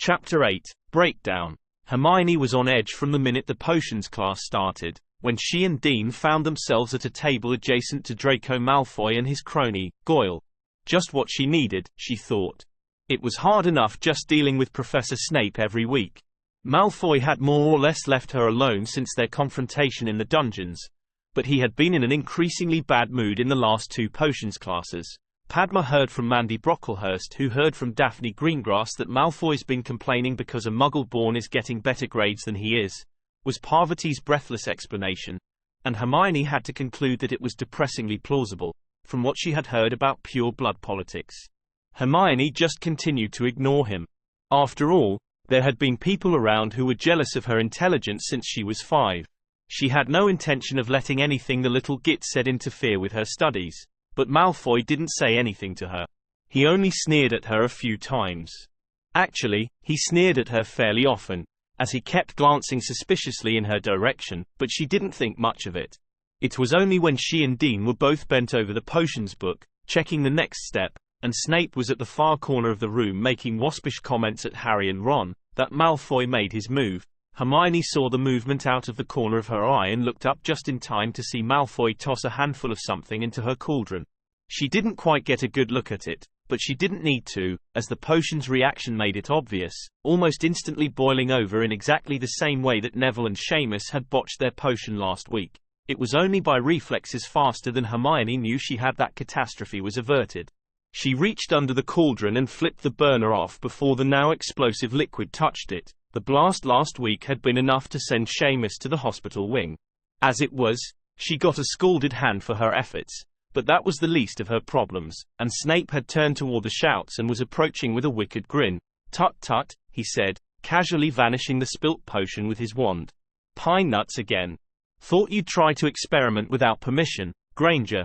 Chapter 8. Breakdown. Hermione was on edge from the minute the potions class started, when she and Dean found themselves at a table adjacent to Draco Malfoy and his crony, Goyle. Just what she needed, she thought. It was hard enough just dealing with Professor Snape every week. Malfoy had more or less left her alone since their confrontation in the dungeons, but he had been in an increasingly bad mood in the last two potions classes. Padma heard from Mandy Brocklehurst, who heard from Daphne Greengrass that Malfoy's been complaining because a Muggle-born is getting better grades than he is, was Parvati's breathless explanation, and Hermione had to conclude that it was depressingly plausible, from what she had heard about pure blood politics. Hermione just continued to ignore him. After all, there had been people around who were jealous of her intelligence since she was 5. She had no intention of letting anything the little git said interfere with her studies. But Malfoy didn't say anything to her. He only sneered at her a few times. Actually, he sneered at her fairly often, as he kept glancing suspiciously in her direction, but she didn't think much of it. It was only when she and Dean were both bent over the potions book, checking the next step, and Snape was at the far corner of the room making waspish comments at Harry and Ron, that Malfoy made his move. Hermione saw the movement out of the corner of her eye and looked up just in time to see Malfoy toss a handful of something into her cauldron. She didn't quite get a good look at it, but she didn't need to, as the potion's reaction made it obvious, almost instantly boiling over in exactly the same way that Neville and Seamus had botched their potion last week. It was only by reflexes faster than Hermione knew she had that catastrophe was averted. She reached under the cauldron and flipped the burner off before the now explosive liquid touched it. The blast last week had been enough to send Seamus to the hospital wing. As it was, she got a scalded hand for her efforts, but that was the least of her problems, and Snape had turned toward the shouts and was approaching with a wicked grin. "Tut tut," he said, casually vanishing the spilt potion with his wand. "Pine nuts again. Thought you'd try to experiment without permission, Granger.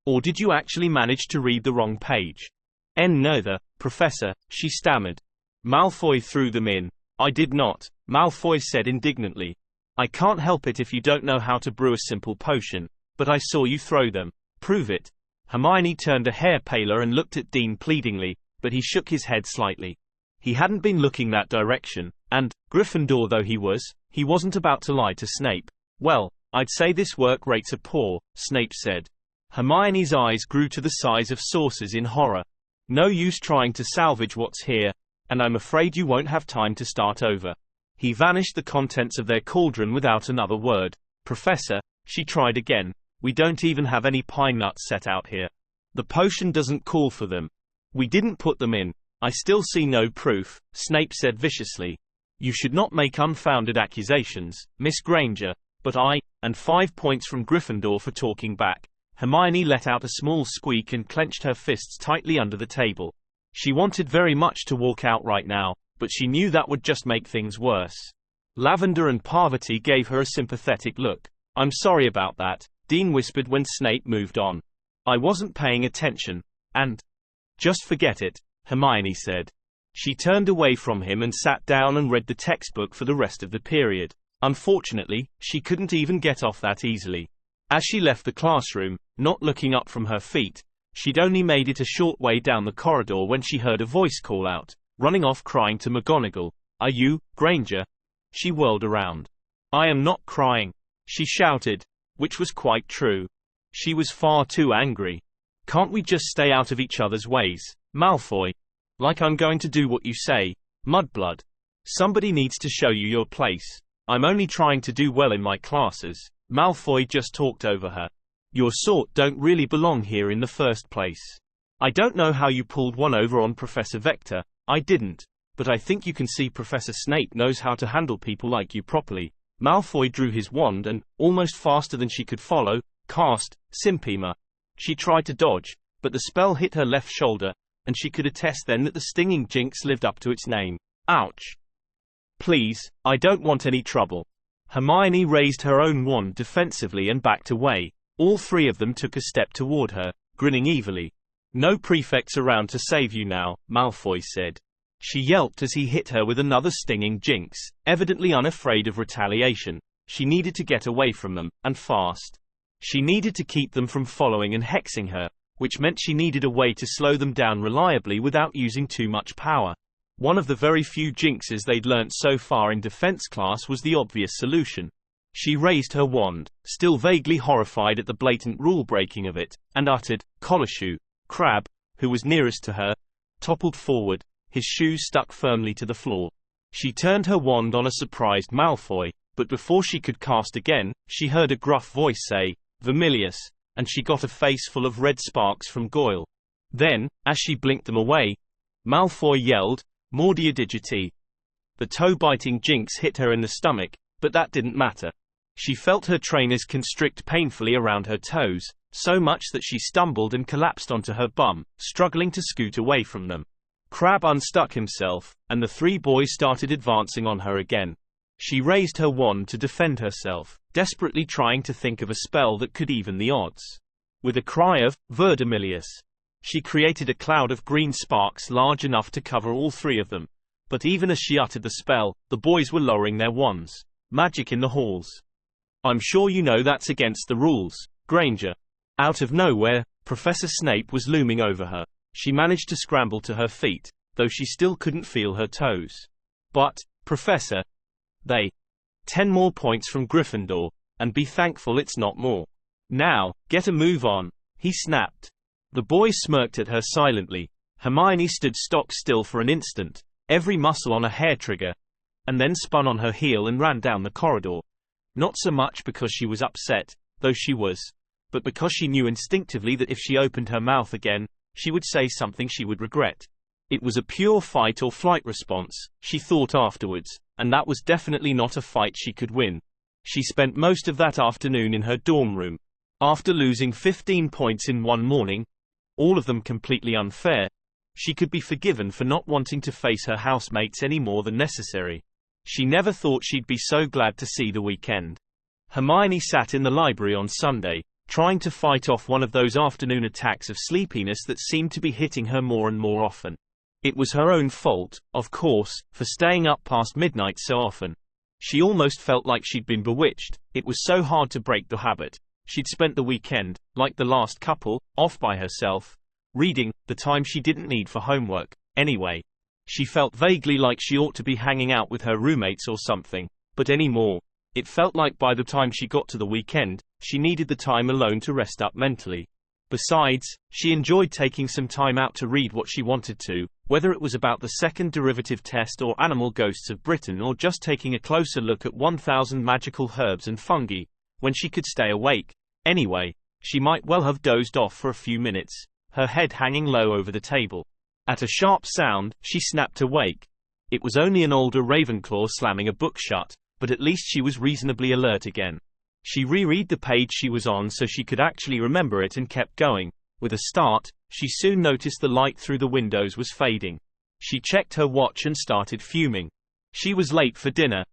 Or did you actually manage to read the wrong page?" "Neither, Professor," she stammered. Malfoy threw them in. "I did not," Malfoy said indignantly. "I can't help it if you don't know how to brew a simple potion, but I saw you throw them. Prove it." Hermione turned a hair paler and looked at Dean pleadingly, but he shook his head slightly. He hadn't been looking that direction, and, Gryffindor though he wasn't about to lie to Snape. "Well, I'd say this work rates are poor," Snape said. Hermione's eyes grew to the size of saucers in horror. "No use trying to salvage what's here, and I'm afraid you won't have time to start over." He vanished the contents of their cauldron without another word. "Professor," she tried again, "we don't even have any pine nuts set out here. The potion doesn't call for them. We didn't put them in." "I still see no proof," Snape said viciously. "You should not make unfounded accusations, Miss Granger, but and 5 points from Gryffindor for talking back." Hermione let out a small squeak and clenched her fists tightly under the table. She wanted very much to walk out right now, but she knew that would just make things worse. Lavender and Parvati gave her a sympathetic look. "I'm sorry about that," Dean whispered when Snape moved on. "I wasn't paying attention, and—" "Just forget it," Hermione said. She turned away from him and sat down and read the textbook for the rest of the period. Unfortunately, she couldn't even get off that easily. As she left the classroom, not looking up from her feet, she'd only made it a short way down the corridor when she heard a voice call out, running off crying to McGonagall. "Are you, Granger?" She whirled around. "I am not crying," she shouted, which was quite true. She was far too angry. "Can't we just stay out of each other's ways, Malfoy? Like I'm going to do what you say, Mudblood. Somebody needs to show you your place. I'm only trying to do well in my classes." Malfoy just talked over her. "Your sort don't really belong here in the first place. I don't know how you pulled one over on Professor Vector, I didn't, but I think you can see Professor Snape knows how to handle people like you properly." Malfoy drew his wand and, almost faster than she could follow, cast Simpima. She tried to dodge, but the spell hit her left shoulder, and she could attest then that the stinging jinx lived up to its name. "Ouch. Please, I don't want any trouble." Hermione raised her own wand defensively and backed away. All three of them took a step toward her, grinning evilly. "No prefects around to save you now," Malfoy said. She yelped as he hit her with another stinging jinx, evidently unafraid of retaliation. She needed to get away from them, and fast. She needed to keep them from following and hexing her, which meant she needed a way to slow them down reliably without using too much power. One of the very few jinxes they'd learnt so far in defense class was the obvious solution. She raised her wand, still vaguely horrified at the blatant rule-breaking of it, and uttered, "Coloshu." Crabbe, who was nearest to her, toppled forward, his shoes stuck firmly to the floor. She turned her wand on a surprised Malfoy, but before she could cast again, she heard a gruff voice say, "Vermilius," and she got a face full of red sparks from Goyle. Then, as she blinked them away, Malfoy yelled, "Mordia digiti." The toe-biting jinx hit her in the stomach, but that didn't matter. She felt her trainers constrict painfully around her toes, so much that she stumbled and collapsed onto her bum, struggling to scoot away from them. Crabbe unstuck himself, and the three boys started advancing on her again. She raised her wand to defend herself, desperately trying to think of a spell that could even the odds. With a cry of, "Verdimilius," she created a cloud of green sparks large enough to cover all three of them. But even as she uttered the spell, the boys were lowering their wands. Magic in the halls. "I'm sure you know that's against the rules, Granger." Out of nowhere, Professor Snape was looming over her. She managed to scramble to her feet, though she still couldn't feel her toes. "But, Professor, 10 more points from Gryffindor, and be thankful it's not more. Now, get a move on," he snapped. The boys smirked at her silently. Hermione stood stock still for an instant, every muscle on a hair trigger, and then spun on her heel and ran down the corridor. Not so much because she was upset, though she was, but because she knew instinctively that if she opened her mouth again, she would say something she would regret. It was a pure fight or flight response, she thought afterwards, and that was definitely not a fight she could win. She spent most of that afternoon in her dorm room. After losing 15 points in one morning, all of them completely unfair, she could be forgiven for not wanting to face her housemates any more than necessary. She never thought she'd be so glad to see the weekend. Hermione sat in the library on Sunday, trying to fight off one of those afternoon attacks of sleepiness that seemed to be hitting her more and more often. It was her own fault, of course, for staying up past midnight so often. She almost felt like she'd been bewitched. It was so hard to break the habit. She'd spent the weekend, like the last couple, off by herself, reading, the time she didn't need for homework, anyway. She felt vaguely like she ought to be hanging out with her roommates or something, but anymore. It felt like by the time she got to the weekend, she needed the time alone to rest up mentally. Besides, she enjoyed taking some time out to read what she wanted to, whether it was about the second derivative test or animal ghosts of Britain or just taking a closer look at 1,000 magical herbs and fungi, when she could stay awake. Anyway, she might well have dozed off for a few minutes, her head hanging low over the table. At a sharp sound, she snapped awake. It was only an older Ravenclaw slamming a book shut, but at least she was reasonably alert again. She reread the page she was on so she could actually remember it and kept going. With a start, she soon noticed the light through the windows was fading. She checked her watch and started fuming. She was late for dinner.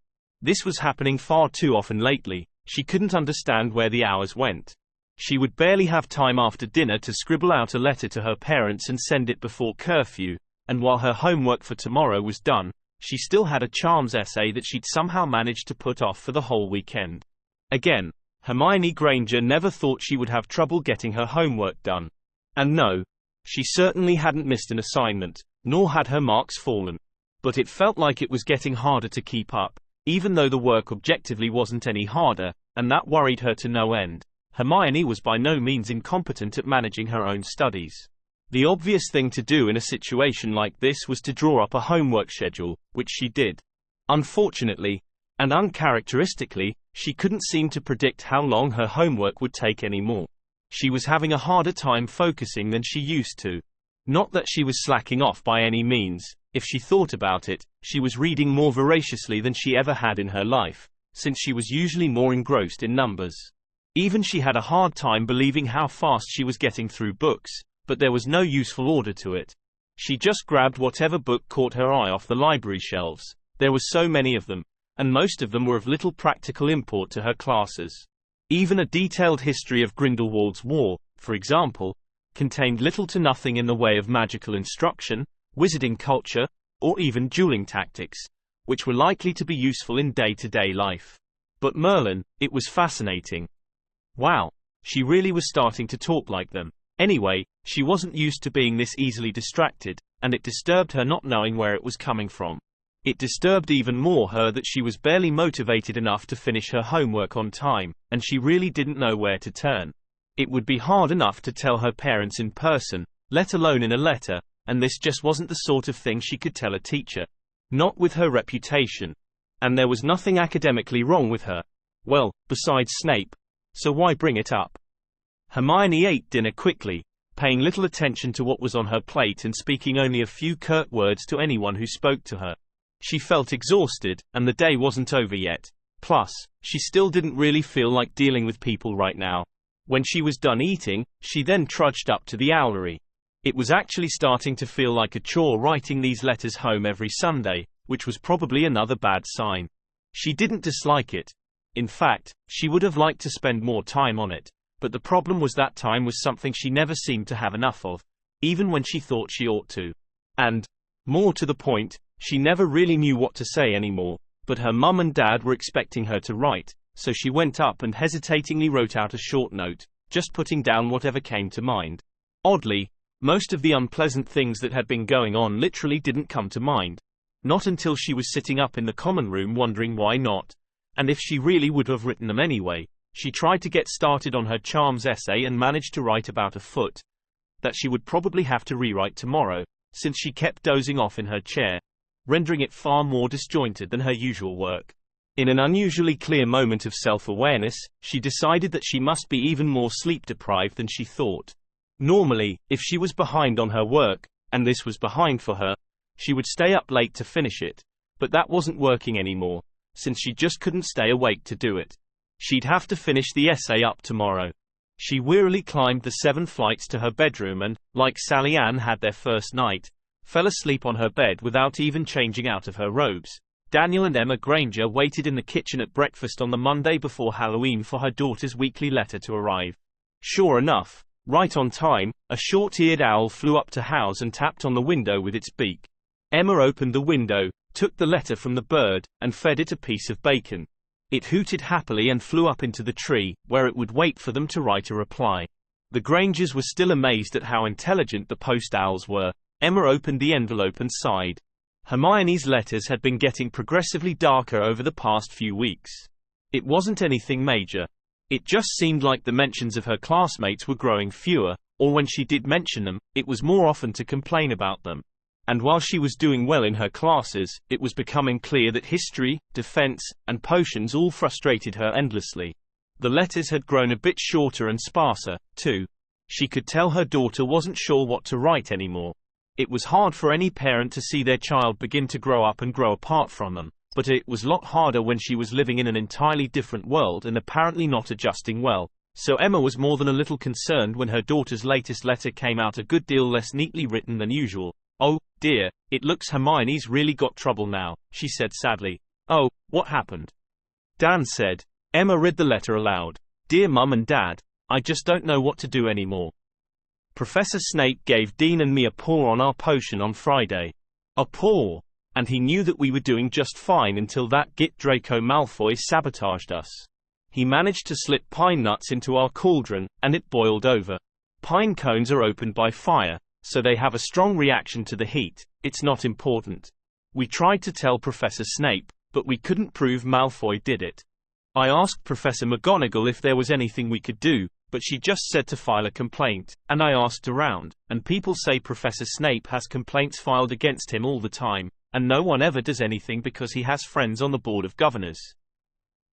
This was happening far too often lately. She couldn't understand where the hours went. She would barely have time after dinner to scribble out a letter to her parents and send it before curfew, and while her homework for tomorrow was done, she still had a charms essay that she'd somehow managed to put off for the whole weekend. Again, Hermione Granger never thought she would have trouble getting her homework done. And no, she certainly hadn't missed an assignment, nor had her marks fallen. But it felt like it was getting harder to keep up, even though the work objectively wasn't any harder, and that worried her to no end. Hermione was by no means incompetent at managing her own studies. The obvious thing to do in a situation like this was to draw up a homework schedule, which she did. Unfortunately, and uncharacteristically, she couldn't seem to predict how long her homework would take anymore. She was having a harder time focusing than she used to. Not that she was slacking off by any means. If she thought about it, she was reading more voraciously than she ever had in her life, since she was usually more engrossed in numbers. Even she had a hard time believing how fast she was getting through books, but there was no useful order to it. She just grabbed whatever book caught her eye off the library shelves. There were so many of them, and most of them were of little practical import to her classes. Even a detailed history of Grindelwald's War, for example, contained little to nothing in the way of magical instruction, wizarding culture, or even dueling tactics, which were likely to be useful in day-to-day life. But Merlin, it was fascinating. Wow, she really was starting to talk like them. Anyway, she wasn't used to being this easily distracted, and it disturbed her not knowing where it was coming from. It disturbed even more her that she was barely motivated enough to finish her homework on time, and she really didn't know where to turn. It would be hard enough to tell her parents in person, let alone in a letter, and this just wasn't the sort of thing she could tell a teacher. Not with her reputation. And there was nothing academically wrong with her. Well, besides Snape. So why bring it up? Hermione ate dinner quickly, paying little attention to what was on her plate and speaking only a few curt words to anyone who spoke to her. She felt exhausted, and the day wasn't over yet. Plus, she still didn't really feel like dealing with people right now. When she was done eating, she then trudged up to the owlery. It was actually starting to feel like a chore writing these letters home every Sunday, which was probably another bad sign. She didn't dislike it. In fact, she would have liked to spend more time on it. But the problem was that time was something she never seemed to have enough of, even when she thought she ought to. And, more to the point, she never really knew what to say anymore, but her mum and dad were expecting her to write, so she went up and hesitatingly wrote out a short note, just putting down whatever came to mind. Oddly, most of the unpleasant things that had been going on literally didn't come to mind. Not until she was sitting up in the common room wondering why not. And if she really would have written them anyway. She tried to get started on her charms essay and managed to write about a foot. That she would probably have to rewrite tomorrow, since she kept dozing off in her chair, rendering it far more disjointed than her usual work. In an unusually clear moment of self-awareness, she decided that she must be even more sleep-deprived than she thought. Normally, if she was behind on her work, and this was behind for her, she would stay up late to finish it. But that wasn't working anymore, since she just couldn't stay awake to do it. She'd have to finish the essay up tomorrow. She wearily climbed the 7 flights to her bedroom and, like Sally Ann had their first night, fell asleep on her bed without even changing out of her robes. Daniel and Emma Granger waited in the kitchen at breakfast on the Monday before Halloween for her daughter's weekly letter to arrive. Sure enough, right on time, a short-eared owl flew up to house and tapped on the window with its beak. Emma opened the window, took the letter from the bird, and fed it a piece of bacon. It hooted happily and flew up into the tree, where it would wait for them to write a reply. The Grangers were still amazed at how intelligent the post owls were. Emma opened the envelope and sighed. Hermione's letters had been getting progressively darker over the past few weeks. It wasn't anything major. It just seemed like the mentions of her classmates were growing fewer, or when she did mention them, it was more often to complain about them. And while she was doing well in her classes, it was becoming clear that history, defense, and potions all frustrated her endlessly. The letters had grown a bit shorter and sparser, too. She could tell her daughter wasn't sure what to write anymore. It was hard for any parent to see their child begin to grow up and grow apart from them, but it was a lot harder when she was living in an entirely different world and apparently not adjusting well. So Emma was more than a little concerned when her daughter's latest letter came out a good deal less neatly written than usual. "Oh, dear, it looks Hermione's really got trouble now," she said sadly. "Oh, what happened?" Dan said. Emma read the letter aloud. "Dear Mum and Dad, I just don't know what to do anymore. Professor Snape gave Dean and me a paw on our potion on Friday. A paw. And he knew that we were doing just fine until that git Draco Malfoy sabotaged us. He managed to slip pine nuts into our cauldron, and it boiled over. Pine cones are opened by fire, so they have a strong reaction to the heat. It's not important. We tried to tell Professor Snape, but we couldn't prove Malfoy did it. I asked Professor McGonagall if there was anything we could do, but she just said to file a complaint, and I asked around, and people say Professor Snape has complaints filed against him all the time, and no one ever does anything because he has friends on the Board of Governors,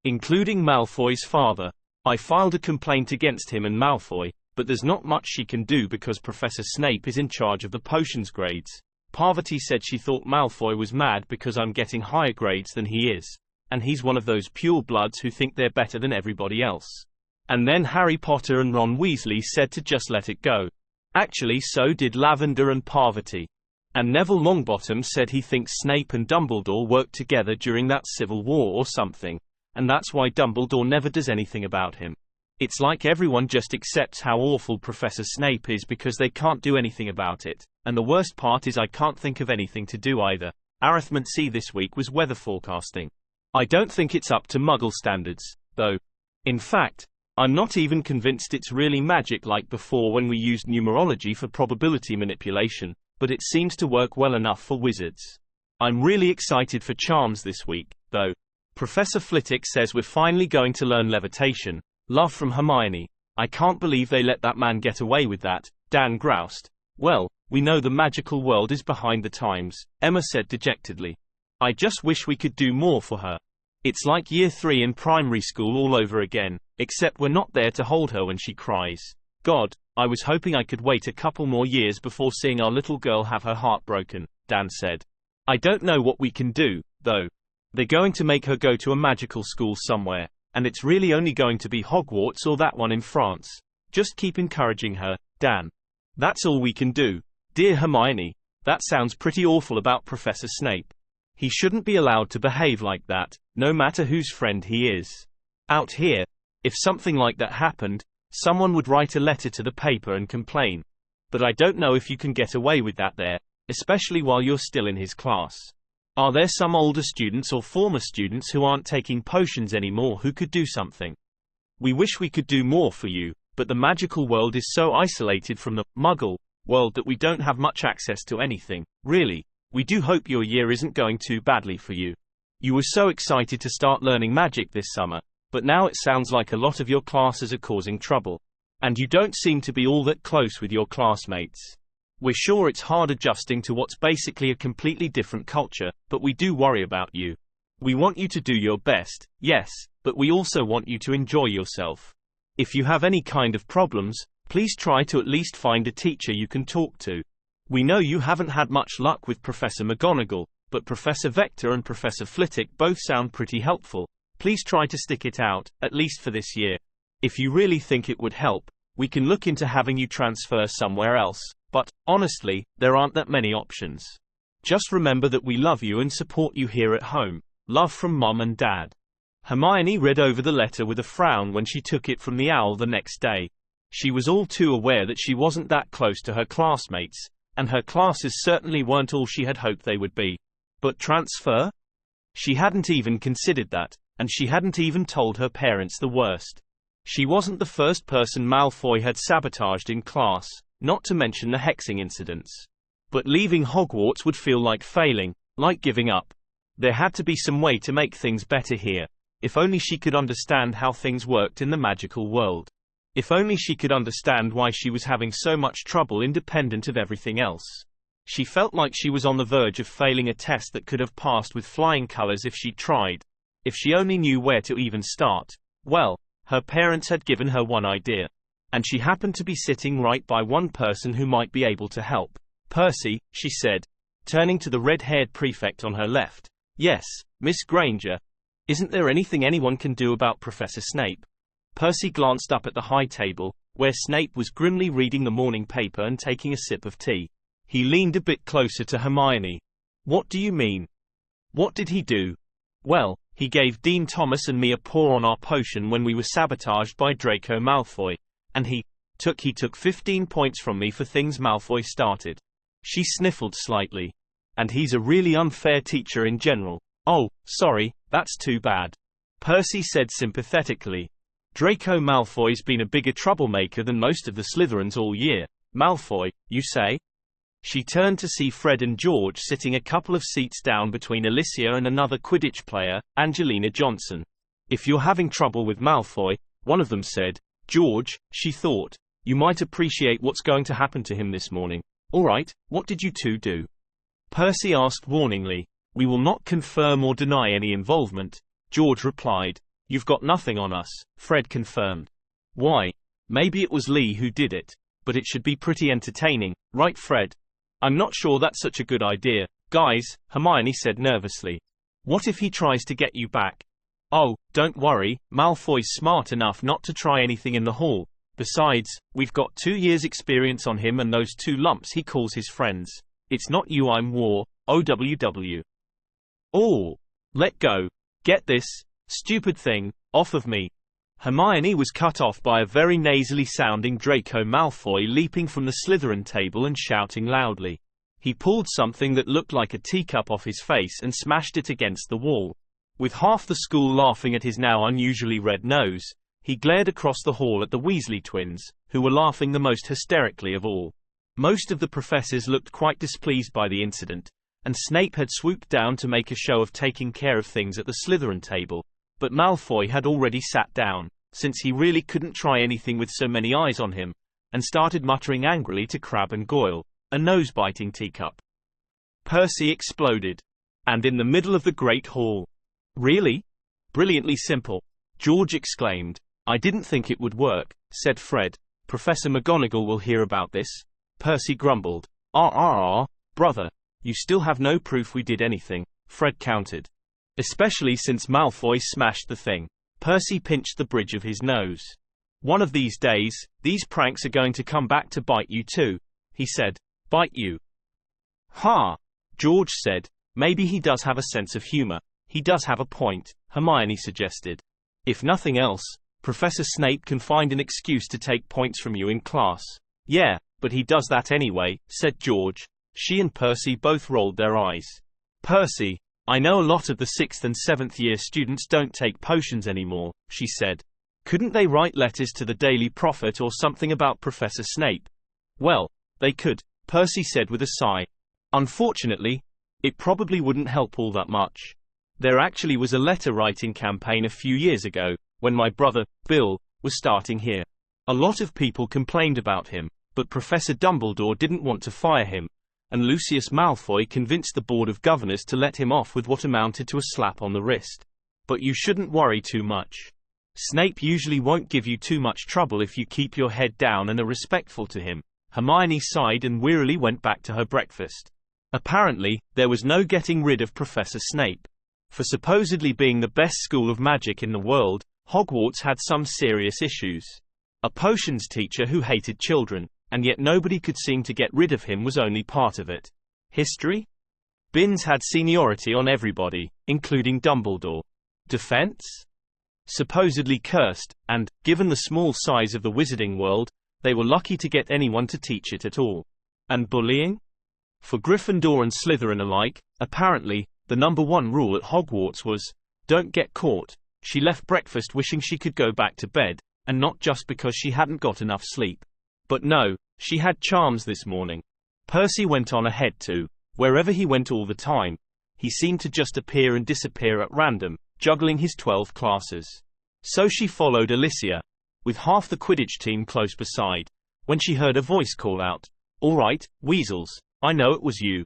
including Malfoy's father. I filed a complaint against him and Malfoy, but there's not much she can do because Professor Snape is in charge of the potions grades. Parvati said she thought Malfoy was mad because I'm getting higher grades than he is, and he's one of those purebloods who think they're better than everybody else. And then Harry Potter and Ron Weasley said to just let it go. Actually, so did Lavender and Parvati. And Neville Longbottom said he thinks Snape and Dumbledore worked together during that civil war or something, and that's why Dumbledore never does anything about him. It's like everyone just accepts how awful Professor Snape is because they can't do anything about it, and the worst part is I can't think of anything to do either. Arithmancy this week was weather forecasting. I don't think it's up to Muggle standards, though. In fact, I'm not even convinced it's really magic like before when we used numerology for probability manipulation, but it seems to work well enough for wizards. I'm really excited for charms this week, though. Professor Flitwick says we're finally going to learn levitation. Love from Hermione. I can't believe they let that man get away with that, Dan groused. Well, we know the magical world is behind the times, Emma said dejectedly. I just wish we could do more for her. It's like year 3 in primary school all over again, except we're not there to hold her when she cries. God, I was hoping I could wait a couple more years before seeing our little girl have her heart broken, Dan said. I don't know what we can do, though. They're going to make her go to a magical school somewhere, and it's really only going to be Hogwarts or that one in France. Just keep encouraging her, Dan. That's all we can do. Dear Hermione, that sounds pretty awful about Professor Snape. He shouldn't be allowed to behave like that, no matter whose friend he is. Out here, if something like that happened, someone would write a letter to the paper and complain. But I don't know if you can get away with that there, especially while you're still in his class. Are there some older students or former students who aren't taking potions anymore who could do something? We wish we could do more for you, but the magical world is so isolated from the Muggle world that we don't have much access to anything, really. We do hope your year isn't going too badly for you. You were so excited to start learning magic this summer, but now it sounds like a lot of your classes are causing trouble. And you don't seem to be all that close with your classmates. We're sure it's hard adjusting to what's basically a completely different culture, but we do worry about you. We want you to do your best, yes, but we also want you to enjoy yourself. If you have any kind of problems, please try to at least find a teacher you can talk to. We know you haven't had much luck with Professor McGonagall, but Professor Vector and Professor Flitwick both sound pretty helpful. Please try to stick it out, at least for this year. If you really think it would help, we can look into having you transfer somewhere else, but, honestly, there aren't that many options. Just remember that we love you and support you here at home. Love from Mom and Dad. Hermione read over the letter with a frown when she took it from the owl the next day. She was all too aware that she wasn't that close to her classmates, and her classes certainly weren't all she had hoped they would be. But transfer? She hadn't even considered that, and she hadn't even told her parents the worst. She wasn't the first person Malfoy had sabotaged in class, not to mention the hexing incidents. But leaving Hogwarts would feel like failing, like giving up. There had to be some way to make things better here. If only she could understand how things worked in the magical world. If only she could understand why she was having so much trouble independent of everything else. She felt like she was on the verge of failing a test that could have passed with flying colors if she tried. If she only knew where to even start. Well, her parents had given her one idea. And she happened to be sitting right by one person who might be able to help. Percy, she said, turning to the red-haired prefect on her left. Yes, Miss Granger. Isn't there anything anyone can do about Professor Snape? Percy glanced up at the high table, where Snape was grimly reading the morning paper and taking a sip of tea. He leaned a bit closer to Hermione. What do you mean? What did he do? Well, he gave Dean Thomas and me a pour on our potion when we were sabotaged by Draco Malfoy. And he took 15 points from me for things Malfoy started. She sniffled slightly. And he's a really unfair teacher in general. Oh, sorry, that's too bad. Percy said sympathetically. Draco Malfoy's been a bigger troublemaker than most of the Slytherins all year. Malfoy, you say? She turned to see Fred and George sitting a couple of seats down between Alicia and another Quidditch player, Angelina Johnson. If you're having trouble with Malfoy, one of them said, George, she thought, you might appreciate what's going to happen to him this morning. All right, what did you two do? Percy asked warningly. We will not confirm or deny any involvement, George replied. You've got nothing on us, Fred confirmed. Why? Maybe it was Lee who did it. But it should be pretty entertaining, right Fred? I'm not sure that's such a good idea. Guys, Hermione said nervously. What if he tries to get you back? Oh, don't worry, Malfoy's smart enough not to try anything in the hall. Besides, we've got 2 years' experience on him and those 2 lumps he calls his friends. It's not you I'm war, OWW. Oh, let go. Get this, stupid thing, off of me. Hermione was cut off by a very nasally sounding Draco Malfoy leaping from the Slytherin table and shouting loudly. He pulled something that looked like a teacup off his face and smashed it against the wall. With half the school laughing at his now unusually red nose, he glared across the hall at the Weasley twins, who were laughing the most hysterically of all. Most of the professors looked quite displeased by the incident, and Snape had swooped down to make a show of taking care of things at the Slytherin table, but Malfoy had already sat down, since he really couldn't try anything with so many eyes on him, and started muttering angrily to Crabbe and Goyle, a nose-biting teacup. Percy exploded. And in the middle of the Great Hall. Really? Brilliantly simple, George exclaimed. I didn't think it would work, said Fred. Professor McGonagall will hear about this. Percy grumbled. Brother. You still have no proof we did anything, Fred countered. Especially since Malfoy smashed the thing. Percy pinched the bridge of his nose. One of these days, these pranks are going to come back to bite you too, he said. Bite you? Ha! George said. Maybe he does have a sense of humor. He does have a point, Hermione suggested. If nothing else, Professor Snape can find an excuse to take points from you in class. Yeah, but he does that anyway, said George. She and Percy both rolled their eyes. Percy, I know a lot of the 6th and 7th year students don't take potions anymore, she said. Couldn't they write letters to the Daily Prophet or something about Professor Snape? Well, they could, Percy said with a sigh. Unfortunately, it probably wouldn't help all that much. There actually was a letter-writing campaign a few years ago, when my brother, Bill, was starting here. A lot of people complained about him, but Professor Dumbledore didn't want to fire him, and Lucius Malfoy convinced the Board of Governors to let him off with what amounted to a slap on the wrist. But you shouldn't worry too much. Snape usually won't give you too much trouble if you keep your head down and are respectful to him. Hermione sighed and wearily went back to her breakfast. Apparently, there was no getting rid of Professor Snape. For supposedly being the best school of magic in the world, Hogwarts had some serious issues. A potions teacher who hated children, and yet nobody could seem to get rid of him was only part of it. History? Binns had seniority on everybody, including Dumbledore. Defense? Supposedly cursed, and, given the small size of the wizarding world, they were lucky to get anyone to teach it at all. And bullying? For Gryffindor and Slytherin alike, apparently, the #1 rule at Hogwarts was, don't get caught. She left breakfast wishing she could go back to bed, and not just because she hadn't got enough sleep. But no, she had charms this morning. Percy went on ahead too. Wherever he went all the time, he seemed to just appear and disappear at random, juggling his 12 classes. So she followed Alicia, with half the Quidditch team close beside, when she heard a voice call out, "All right, weasels, I know it was you."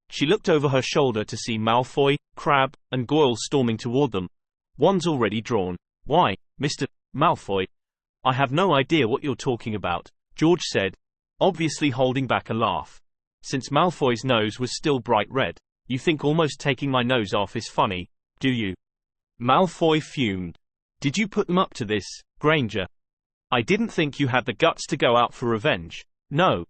She looked over her shoulder to see Malfoy, Crabbe, and Goyle storming toward them. Wands already drawn. "Why, Mr. Malfoy, I have no idea what you're talking about," George said, obviously holding back a laugh. Since Malfoy's nose was still bright red, "You think almost taking my nose off is funny, do you?" Malfoy fumed. "Did you put them up to this, Granger? I didn't think you had the guts to go out for revenge, no."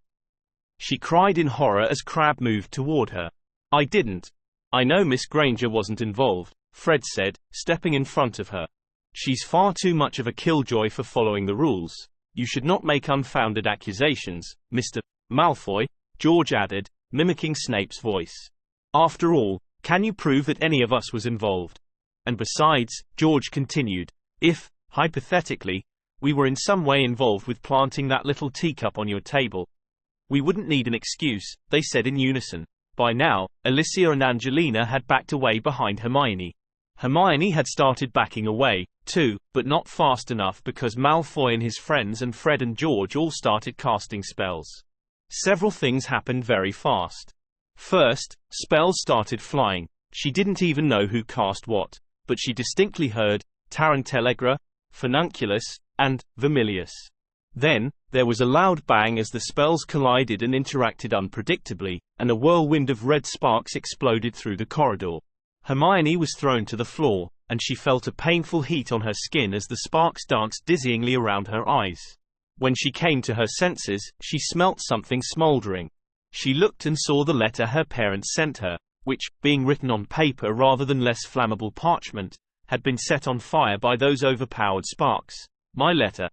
She cried in horror as Crabbe moved toward her. "I didn't. I know Miss Granger wasn't involved," Fred said, stepping in front of her. "She's far too much of a killjoy for following the rules. You should not make unfounded accusations, Mr. Malfoy," George added, mimicking Snape's voice. "After all, can you prove that any of us was involved? And besides," George continued, "if, hypothetically, we were in some way involved with planting that little teacup on your table, we wouldn't need an excuse," they said in unison. By now, Alicia and Angelina had backed away behind Hermione. Hermione had started backing away, too, but not fast enough because Malfoy and his friends and Fred and George all started casting spells. Several things happened very fast. First, spells started flying. She didn't even know who cast what, but she distinctly heard Tarantellegra, Furnunculus, and Vermilius. Then, there was a loud bang as the spells collided and interacted unpredictably, and a whirlwind of red sparks exploded through the corridor. Hermione was thrown to the floor, and she felt a painful heat on her skin as the sparks danced dizzyingly around her eyes. When she came to her senses, she smelt something smoldering. She looked and saw the letter her parents sent her, which, being written on paper rather than less flammable parchment, had been set on fire by those overpowered sparks. "My letter!"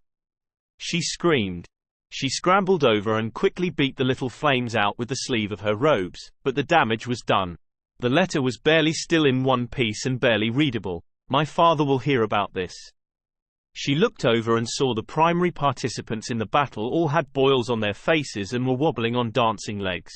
she screamed. She scrambled over and quickly beat the little flames out with the sleeve of her robes, but the damage was done. The letter was barely still in one piece and barely readable. "My father will hear about this." She looked over and saw the primary participants in the battle all had boils on their faces and were wobbling on dancing legs.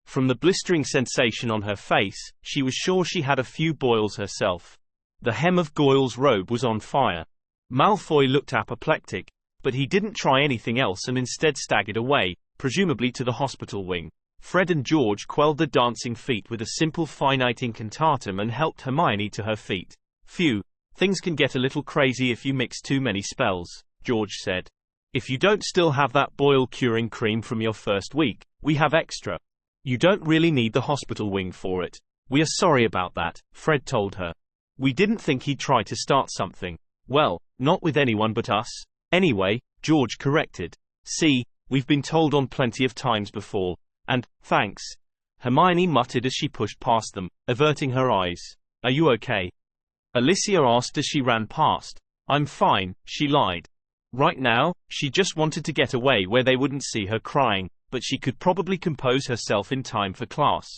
From the blistering sensation on her face, she was sure she had a few boils herself. The hem of Goyle's robe was on fire. Malfoy looked apoplectic, but he didn't try anything else and instead staggered away, presumably to the hospital wing. Fred and George quelled the dancing feet with a simple finite incantatem and helped Hermione to her feet. Phew, things can get a little crazy if you mix too many spells, George said. If you don't still have that boil curing cream from your first week, we have extra. You don't really need the hospital wing for it. We are sorry about that, Fred told her. We didn't think he'd try to start something. Well, not with anyone but us. Anyway, George corrected. See, we've been told on plenty of times before. And, thanks. Hermione muttered as she pushed past them, averting her eyes. Are you okay? Alicia asked as she ran past. I'm fine, she lied. Right now, she just wanted to get away where they wouldn't see her crying, but she could probably compose herself in time for class.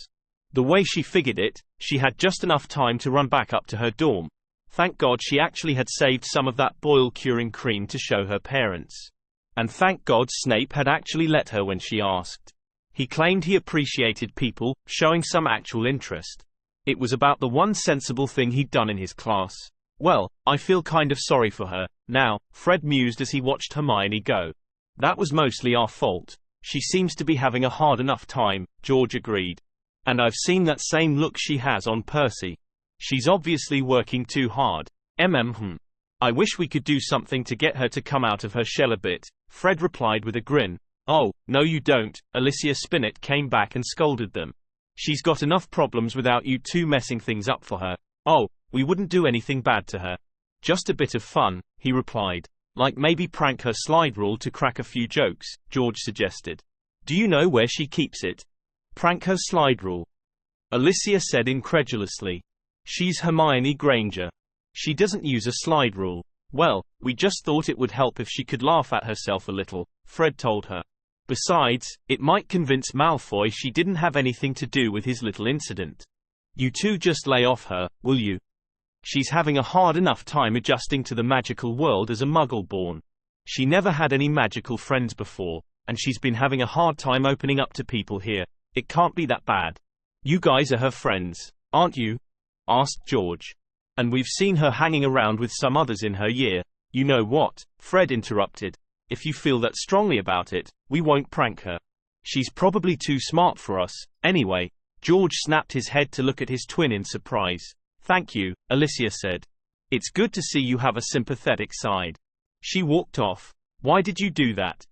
The way she figured it, she had just enough time to run back up to her dorm. Thank God she actually had saved some of that boil-curing cream to show her parents. And thank God Snape had actually let her when she asked. He claimed he appreciated people showing some actual interest. It was about the one sensible thing he'd done in his class. Well, I feel kind of sorry for her, now, Fred mused as he watched Hermione go. That was mostly our fault. She seems to be having a hard enough time, George agreed. And I've seen that same look she has on Percy. She's obviously working too hard. I wish we could do something to get her to come out of her shell a bit, Fred replied with a grin. Oh, no you don't, Alicia Spinnet came back and scolded them. She's got enough problems without you two messing things up for her. Oh, we wouldn't do anything bad to her. Just a bit of fun, he replied. Like maybe prank her slide rule to crack a few jokes, George suggested. Do you know where she keeps it? Prank her slide rule. Alicia said incredulously. She's Hermione Granger. She doesn't use a slide rule. Well, we just thought it would help if she could laugh at herself a little, Fred told her. Besides, it might convince Malfoy she didn't have anything to do with his little incident. You two just lay off her, will you? She's having a hard enough time adjusting to the magical world as a muggle-born. She never had any magical friends before, and she's been having a hard time opening up to people here. It can't be that bad. You guys are her friends, aren't you? Asked George. And we've seen her hanging around with some others in her year. You know what? Fred interrupted. If you feel that strongly about it, we won't prank her. She's probably too smart for us, anyway. George snapped his head to look at his twin in surprise. Thank you, Alicia said. It's good to see you have a sympathetic side. She walked off. Why did you do that?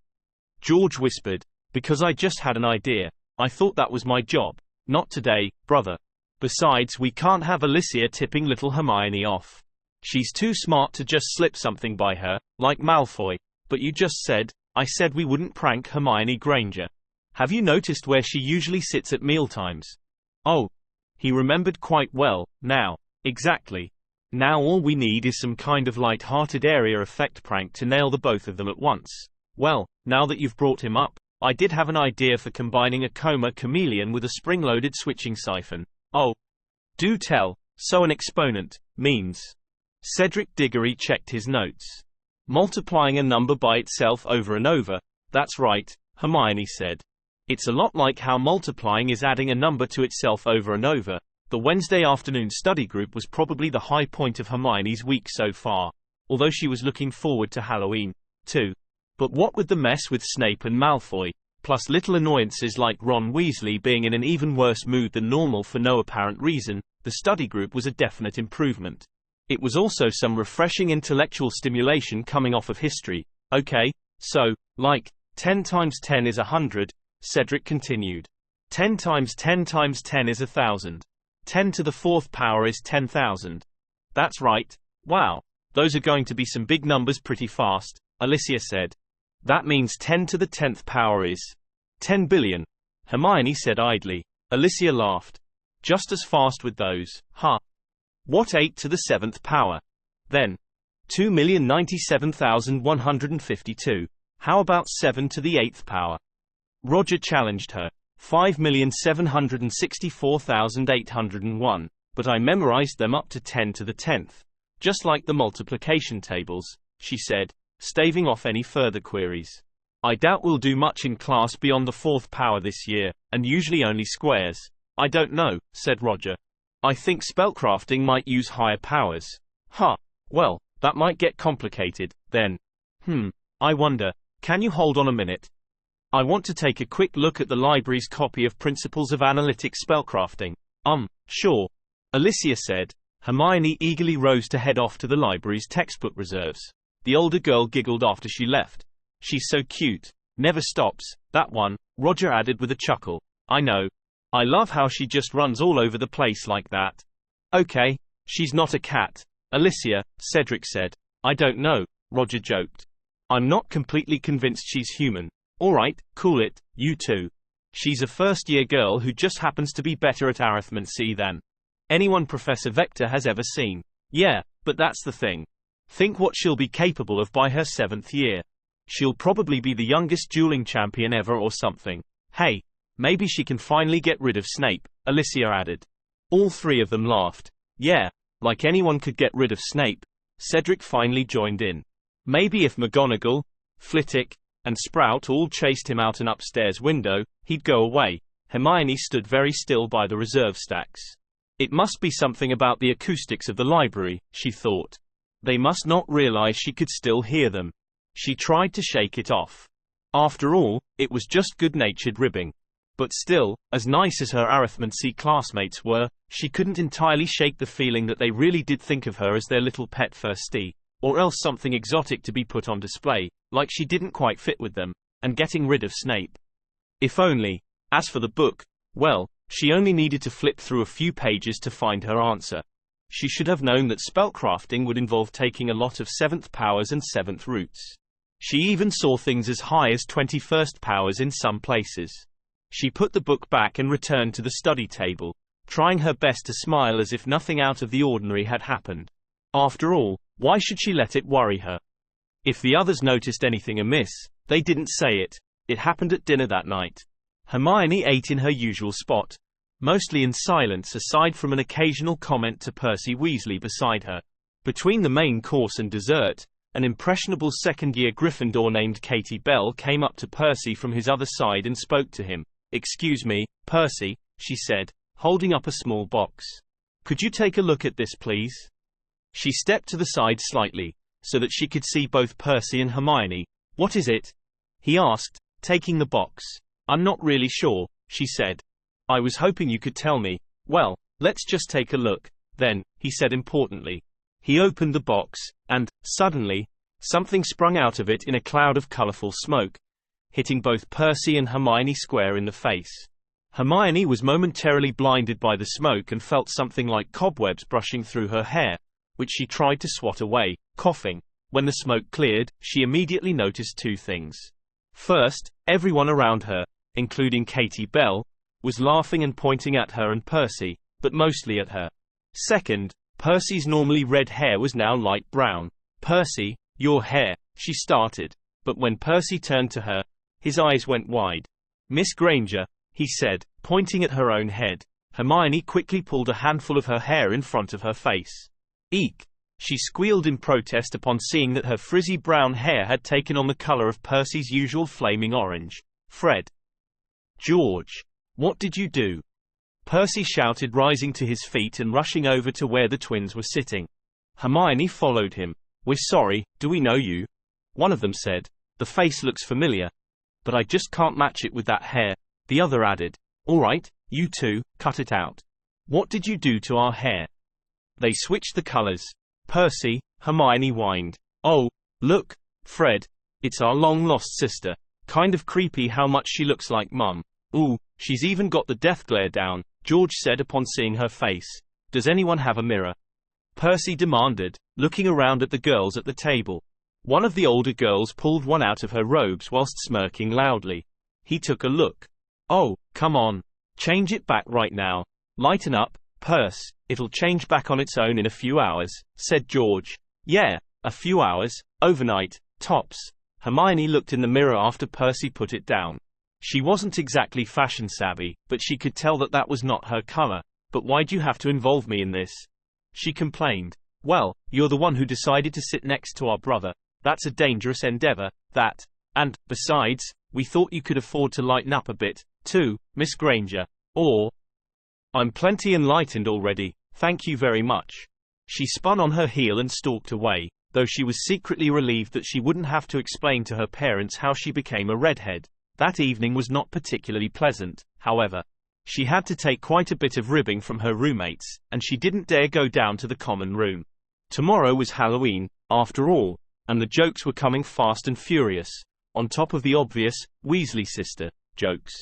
George whispered. Because I just had an idea. I thought that was my job. Not today, brother. Besides, we can't have Alicia tipping little Hermione off. She's too smart to just slip something by her, like Malfoy. But you just said, I said we wouldn't prank Hermione Granger. Have you noticed where she usually sits at mealtimes? Oh. He remembered quite well, now. Exactly. Now all we need is some kind of light-hearted area effect prank to nail the both of them at once. Well, now that you've brought him up, I did have an idea for combining a coma chameleon with a spring-loaded switching siphon. Oh. Do tell. So an exponent means. Cedric Diggory checked his notes. Multiplying a number by itself over and over. That's right, Hermione said. It's a lot like how multiplying is adding a number to itself over and over. The Wednesday afternoon study group was probably the high point of Hermione's week so far, although she was looking forward to Halloween, too. But what with the mess with Snape and Malfoy, plus little annoyances like Ron Weasley being in an even worse mood than normal for no apparent reason, the study group was a definite improvement. It was also some refreshing intellectual stimulation coming off of history. Okay, so, like, 10 times 10 is 100, Cedric continued. 10 times 10 times 10 is 1,000. 10 to the 4th power is 10,000. That's right. Wow. Those are going to be some big numbers pretty fast, Alicia said. That means 10 to the 10th power is 10 billion, Hermione said idly. Alicia laughed. Just as fast with those, huh? What 8 to the 7th power? Then 2,097,152. How about 7 to the 8th power? Roger challenged her. 5,764,801. But I memorized them up to 10 to the 10th. Just like the multiplication tables. she said, staving off any further queries. I doubt we'll do much in class beyond the 4th power this year, and usually only squares. I don't know, said Roger. I think spellcrafting might use higher powers. Huh. Well, that might get complicated, then. I wonder, can you hold on a minute? I want to take a quick look at the library's copy of Principles of Analytic Spellcrafting. Sure. Alicia said. Hermione eagerly rose to head off to the library's textbook reserves. The older girl giggled after she left. She's so cute. Never stops, that one, Roger added with a chuckle. I know. I love how she just runs all over the place like that. Okay, she's not a cat. Alicia, Cedric said. I don't know, Roger joked. I'm not completely convinced she's human. Alright, cool it, you two. She's a first-year girl who just happens to be better at arithmancy than anyone Professor Vector has ever seen. Yeah, but that's the thing. Think what she'll be capable of by her 7th year. She'll probably be the youngest dueling champion ever or something. Hey, maybe she can finally get rid of Snape, Alicia added. All three of them laughed. Yeah, like anyone could get rid of Snape. Cedric finally joined in. Maybe if McGonagall, Flitwick, and Sprout all chased him out an upstairs window, he'd go away. Hermione stood very still by the reserve stacks. It must be something about the acoustics of the library, she thought. They must not realize she could still hear them. She tried to shake it off. After all, it was just good-natured ribbing. But still, as nice as her arithmancy classmates were, she couldn't entirely shake the feeling that they really did think of her as their little pet firstie, or else something exotic to be put on display, like she didn't quite fit with them, and getting rid of Snape. If only. As for the book, well, she only needed to flip through a few pages to find her answer. She should have known that spellcrafting would involve taking a lot of 7th powers and 7th roots. She even saw things as high as 21st powers in some places. She put the book back and returned to the study table, trying her best to smile as if nothing out of the ordinary had happened. After all, why should she let it worry her? If the others noticed anything amiss, they didn't say it. It happened at dinner that night. Hermione ate in her usual spot, mostly in silence aside from an occasional comment to Percy Weasley beside her. Between the main course and dessert, an impressionable second-year Gryffindor named Katie Bell came up to Percy from his other side and spoke to him. Excuse me, Percy, she said, holding up a small box. Could you take a look at this, please? She stepped to the side slightly, so that she could see both Percy and Hermione. What is it? He asked, taking the box. I'm not really sure, she said. I was hoping you could tell me. Well, let's just take a look, then, he said importantly. He opened the box, and, suddenly, something sprung out of it in a cloud of colorful smoke, hitting both Percy and Hermione square in the face. Hermione was momentarily blinded by the smoke and felt something like cobwebs brushing through her hair, which she tried to swat away, coughing. When the smoke cleared, she immediately noticed two things. First, everyone around her, including Katie Bell, was laughing and pointing at her and Percy, but mostly at her. Second, Percy's normally red hair was now light brown. Percy, your hair, she started, but when Percy turned to her, his eyes went wide. Miss Granger, he said, pointing at her own head. Hermione quickly pulled a handful of her hair in front of her face. Eek! She squealed in protest upon seeing that her frizzy brown hair had taken on the color of Percy's usual flaming orange. Fred. George. What did you do? Percy shouted, rising to his feet and rushing over to where the twins were sitting. Hermione followed him. We're sorry, do we know you? One of them said. The face looks familiar. But I just can't match it with that hair, the other added. All right, you two, cut it out. What did you do to our hair? They switched the colors. Percy, Hermione whined. Oh, look, Fred, it's our long-lost sister. Kind of creepy how much she looks like Mum. Ooh, she's even got the death glare down, George said upon seeing her face. Does anyone have a mirror? Percy demanded, looking around at the girls at the table. One of the older girls pulled one out of her robes whilst smirking loudly. He took a look. Oh, come on. Change it back right now. Lighten up, Percy. It'll change back on its own in a few hours, said George. Yeah, a few hours, overnight, tops. Hermione looked in the mirror after Percy put it down. She wasn't exactly fashion savvy, but she could tell that that was not her color. But why'd you have to involve me in this? She complained. Well, you're the one who decided to sit next to our brother. That's a dangerous endeavor, that. And, besides, we thought you could afford to lighten up a bit, too, Miss Granger. Or, I'm plenty enlightened already, thank you very much. She spun on her heel and stalked away, though she was secretly relieved that she wouldn't have to explain to her parents how she became a redhead. That evening was not particularly pleasant, however. She had to take quite a bit of ribbing from her roommates, and she didn't dare go down to the common room. Tomorrow was Halloween, after all, and the jokes were coming fast and furious, on top of the obvious, Weasley sister, jokes.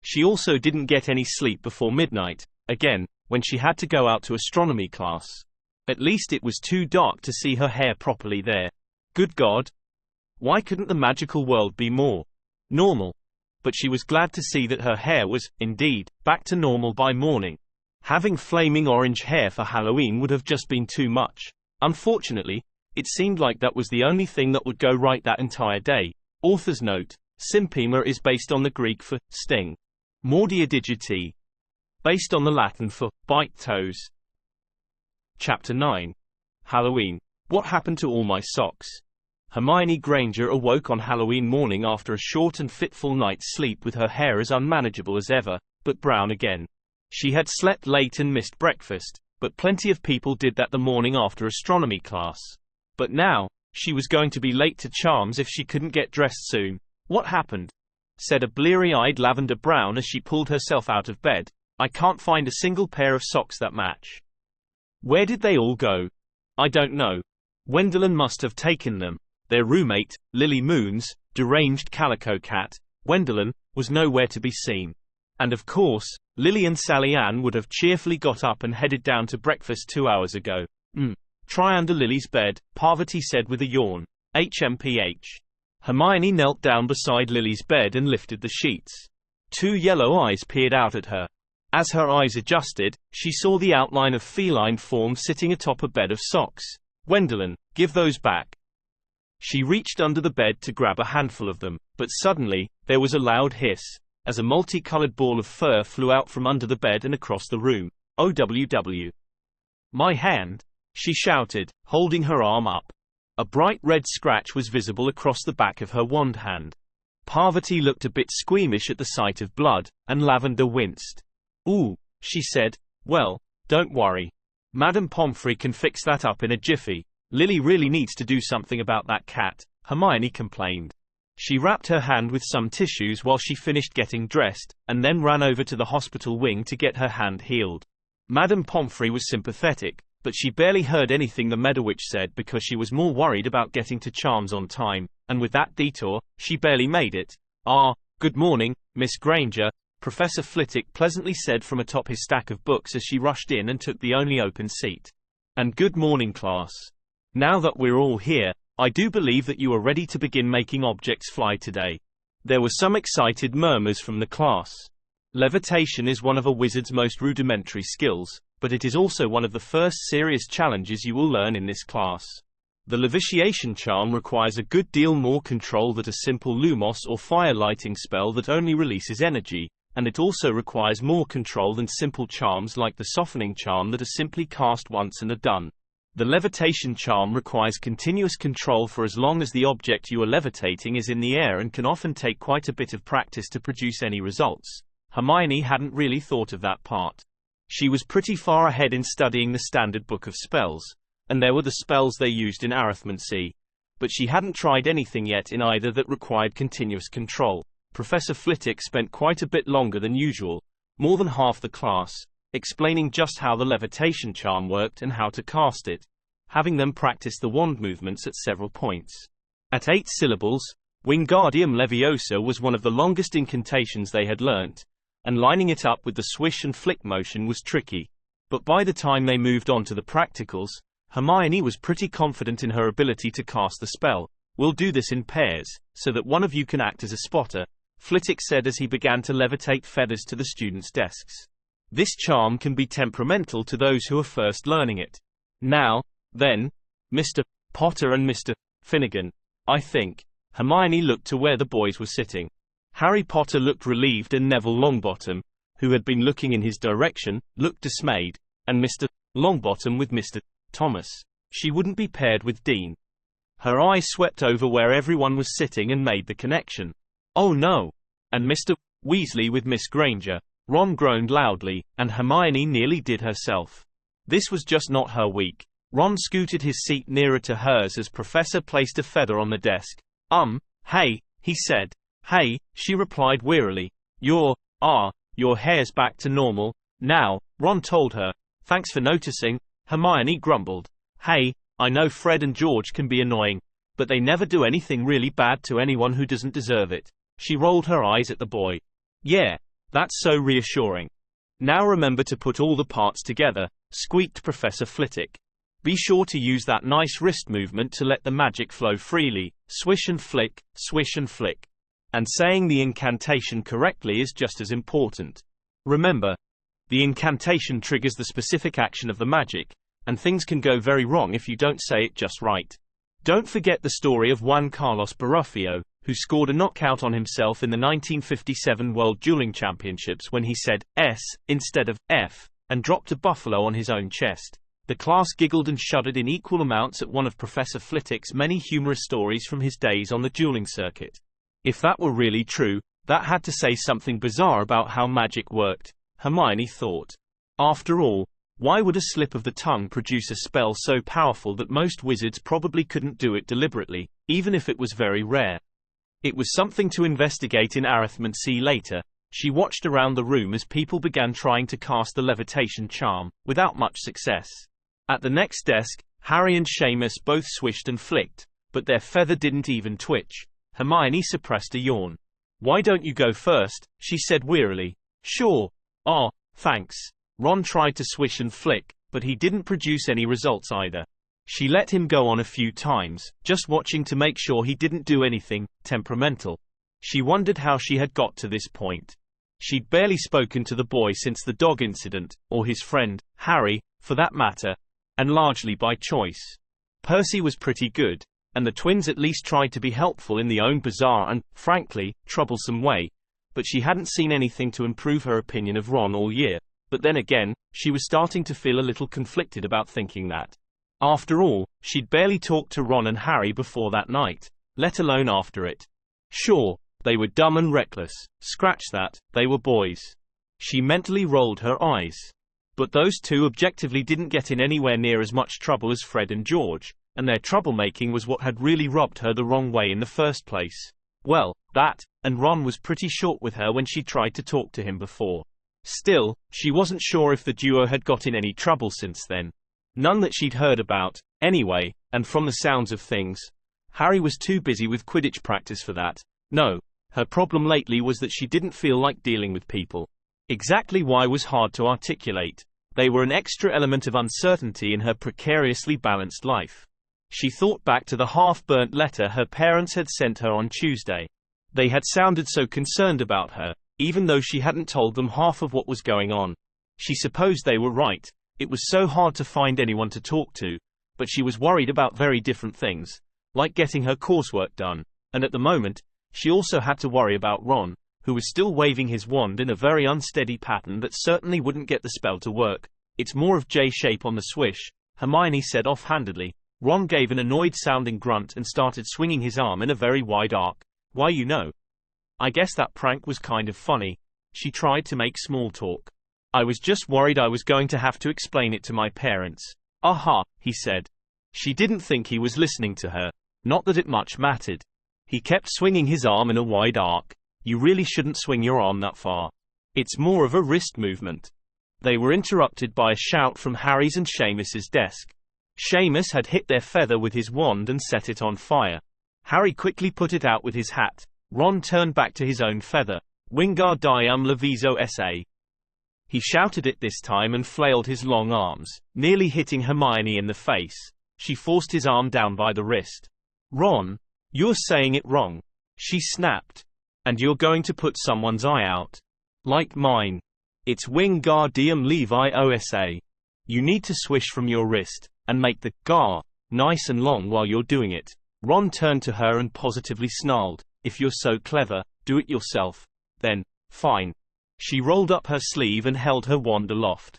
She also didn't get any sleep before midnight, again, when she had to go out to astronomy class. At least it was too dark to see her hair properly there. Good God! Why couldn't the magical world be more normal? But she was glad to see that her hair was, indeed, back to normal by morning. Having flaming orange hair for Halloween would have just been too much. Unfortunately, it seemed like that was the only thing that would go right that entire day. Author's note: Simpima is based on the Greek for sting. Mordia digiti. Based on the Latin for bite toes. Chapter 9. Halloween. What happened to all my socks? Hermione Granger awoke on Halloween morning after a short and fitful night's sleep with her hair as unmanageable as ever, but brown again. She had slept late and missed breakfast, but plenty of people did that the morning after astronomy class. But now, she was going to be late to charms if she couldn't get dressed soon. What happened? Said a bleary-eyed Lavender Brown as she pulled herself out of bed. I can't find a single pair of socks that match. Where did they all go? I don't know. Gwendolyn must have taken them. Their roommate, Lily Moon's deranged calico cat, Gwendolyn, was nowhere to be seen. And of course, Lily and Sally Ann would have cheerfully got up and headed down to breakfast 2 hours ago. Try under Lily's bed, Parvati said with a yawn. HMPH. Hermione knelt down beside Lily's bed and lifted the sheets. 2 yellow eyes peered out at her. As her eyes adjusted, she saw the outline of feline form sitting atop a bed of socks. Gwendolyn, give those back. She reached under the bed to grab a handful of them, but suddenly, there was a loud hiss, as a multicolored ball of fur flew out from under the bed and across the room. OWW. My hand, she shouted, holding her arm up. A bright red scratch was visible across the back of her wand hand. Parvati looked a bit squeamish at the sight of blood, and Lavender winced. Ooh, she said. Well, don't worry. Madame Pomfrey can fix that up in a jiffy. Lily really needs to do something about that cat, Hermione complained. She wrapped her hand with some tissues while she finished getting dressed, and then ran over to the hospital wing to get her hand healed. Madame Pomfrey was sympathetic, but she barely heard anything the Meadowitch said because she was more worried about getting to Charms on time, and with that detour, she barely made it. Good morning, Miss Granger, Professor Flitwick pleasantly said from atop his stack of books as she rushed in and took the only open seat. And good morning, class. Now that we're all here, I do believe that you are ready to begin making objects fly today. There were some excited murmurs from the class. Levitation is one of a wizard's most rudimentary skills, but it is also one of the first serious challenges you will learn in this class. The levitation charm requires a good deal more control than a simple lumos or fire lighting spell that only releases energy, and it also requires more control than simple charms like the softening charm that are simply cast once and are done. The levitation charm requires continuous control for as long as the object you are levitating is in the air and can often take quite a bit of practice to produce any results. Hermione hadn't really thought of that part. She was pretty far ahead in studying the standard book of spells, and there were the spells they used in Arithmancy, but she hadn't tried anything yet in either that required continuous control. Professor Flitwick spent quite a bit longer than usual, more than half the class, explaining just how the levitation charm worked and how to cast it, having them practice the wand movements at several points. At 8 syllables, Wingardium Leviosa was one of the longest incantations they had learnt, and lining it up with the swish and flick motion was tricky. But by the time they moved on to the practicals, Hermione was pretty confident in her ability to cast the spell. We'll do this in pairs, so that one of you can act as a spotter, Flitwick said as he began to levitate feathers to the students' desks. This charm can be temperamental to those who are first learning it. Now, then, Mr. Potter and Mr. Finnegan, I think. Hermione looked to where the boys were sitting. Harry Potter looked relieved and Neville Longbottom, who had been looking in his direction, looked dismayed, and Mr. Longbottom with Mr. Thomas. She wouldn't be paired with Dean. Her eyes swept over where everyone was sitting and made the connection. "Oh no! And Mr. Weasley with Miss Granger." Ron groaned loudly, and Hermione nearly did herself. This was just not her week. Ron scooted his seat nearer to hers as Professor placed a feather on the desk. Hey," he said. "Hey," she replied wearily. Your hair's back to normal now," Ron told her. "Thanks for noticing," Hermione grumbled. "Hey, I know Fred and George can be annoying, but they never do anything really bad to anyone who doesn't deserve it." She rolled her eyes at the boy. "Yeah, that's so reassuring. Now remember to put all the parts together," squeaked Professor Flitwick. "Be sure to use that nice wrist movement to let the magic flow freely. Swish and flick, swish and flick. And saying the incantation correctly is just as important. Remember, the incantation triggers the specific action of the magic, and things can go very wrong if you don't say it just right. Don't forget the story of Juan Carlos Barrufio, who scored a knockout on himself in the 1957 World Dueling Championships when he said S instead of F, and dropped a buffalo on his own chest." The class giggled and shuddered in equal amounts at one of Professor Flitwick's many humorous stories from his days on the dueling circuit. If that were really true, that had to say something bizarre about how magic worked, Hermione thought. After all, why would a slip of the tongue produce a spell so powerful that most wizards probably couldn't do it deliberately, even if it was very rare? It was something to investigate in Arithmancy later. She watched around the room as people began trying to cast the levitation charm, without much success. At the next desk, Harry and Seamus both swished and flicked, but their feather didn't even twitch. Hermione suppressed a yawn. "Why don't you go first?" she said wearily. "Sure. Thanks." Ron tried to swish and flick, but he didn't produce any results either. She let him go on a few times, just watching to make sure he didn't do anything temperamental. She wondered how she had got to this point. She'd barely spoken to the boy since the dog incident, or his friend, Harry, for that matter, and largely by choice. Percy was pretty good, and the twins at least tried to be helpful in their own bizarre and, frankly, troublesome way, but she hadn't seen anything to improve her opinion of Ron all year. But then again, she was starting to feel a little conflicted about thinking that. After all, she'd barely talked to Ron and Harry before that night, let alone after it. Sure, they were dumb and reckless. Scratch that, they were boys. She mentally rolled her eyes. But those two objectively didn't get in anywhere near as much trouble as Fred and George, and their troublemaking was what had really rubbed her the wrong way in the first place. Well, that, and Ron was pretty short with her when she tried to talk to him before. Still, she wasn't sure if the duo had got in any trouble since then. None that she'd heard about, anyway, and from the sounds of things, Harry was too busy with Quidditch practice for that. No, her problem lately was that she didn't feel like dealing with people. Exactly why was hard to articulate. They were an extra element of uncertainty in her precariously balanced life. She thought back to the half-burnt letter her parents had sent her on Tuesday. They had sounded so concerned about her, even though she hadn't told them half of what was going on. She supposed they were right. It was so hard to find anyone to talk to, but she was worried about very different things, like getting her coursework done, and at the moment, she also had to worry about Ron, who was still waving his wand in a very unsteady pattern that certainly wouldn't get the spell to work. "It's more of J-shape on the swish," Hermione said offhandedly. Ron gave an annoyed-sounding grunt and started swinging his arm in a very wide arc. "Why, I guess that prank was kind of funny." She tried to make small talk. "I was just worried I was going to have to explain it to my parents." "Aha," he said. She didn't think he was listening to her. Not that it much mattered. He kept swinging his arm in a wide arc. "You really shouldn't swing your arm that far. It's more of a wrist movement." They were interrupted by a shout from Harry's and Seamus's desk. Seamus had hit their feather with his wand and set it on fire. Harry quickly put it out with his hat. Ron turned back to his own feather. "Wingardium Leviosa SA." He shouted it this time and flailed his long arms, nearly hitting Hermione in the face. She forced his arm down by the wrist. "Ron, you're saying it wrong," she snapped. "And you're going to put someone's eye out. Like mine. It's Wingardium Leviosa. You need to swish from your wrist, and make the gar nice and long while you're doing it." Ron turned to her and positively snarled, "If you're so clever, do it yourself. Then, fine." She rolled up her sleeve and held her wand aloft.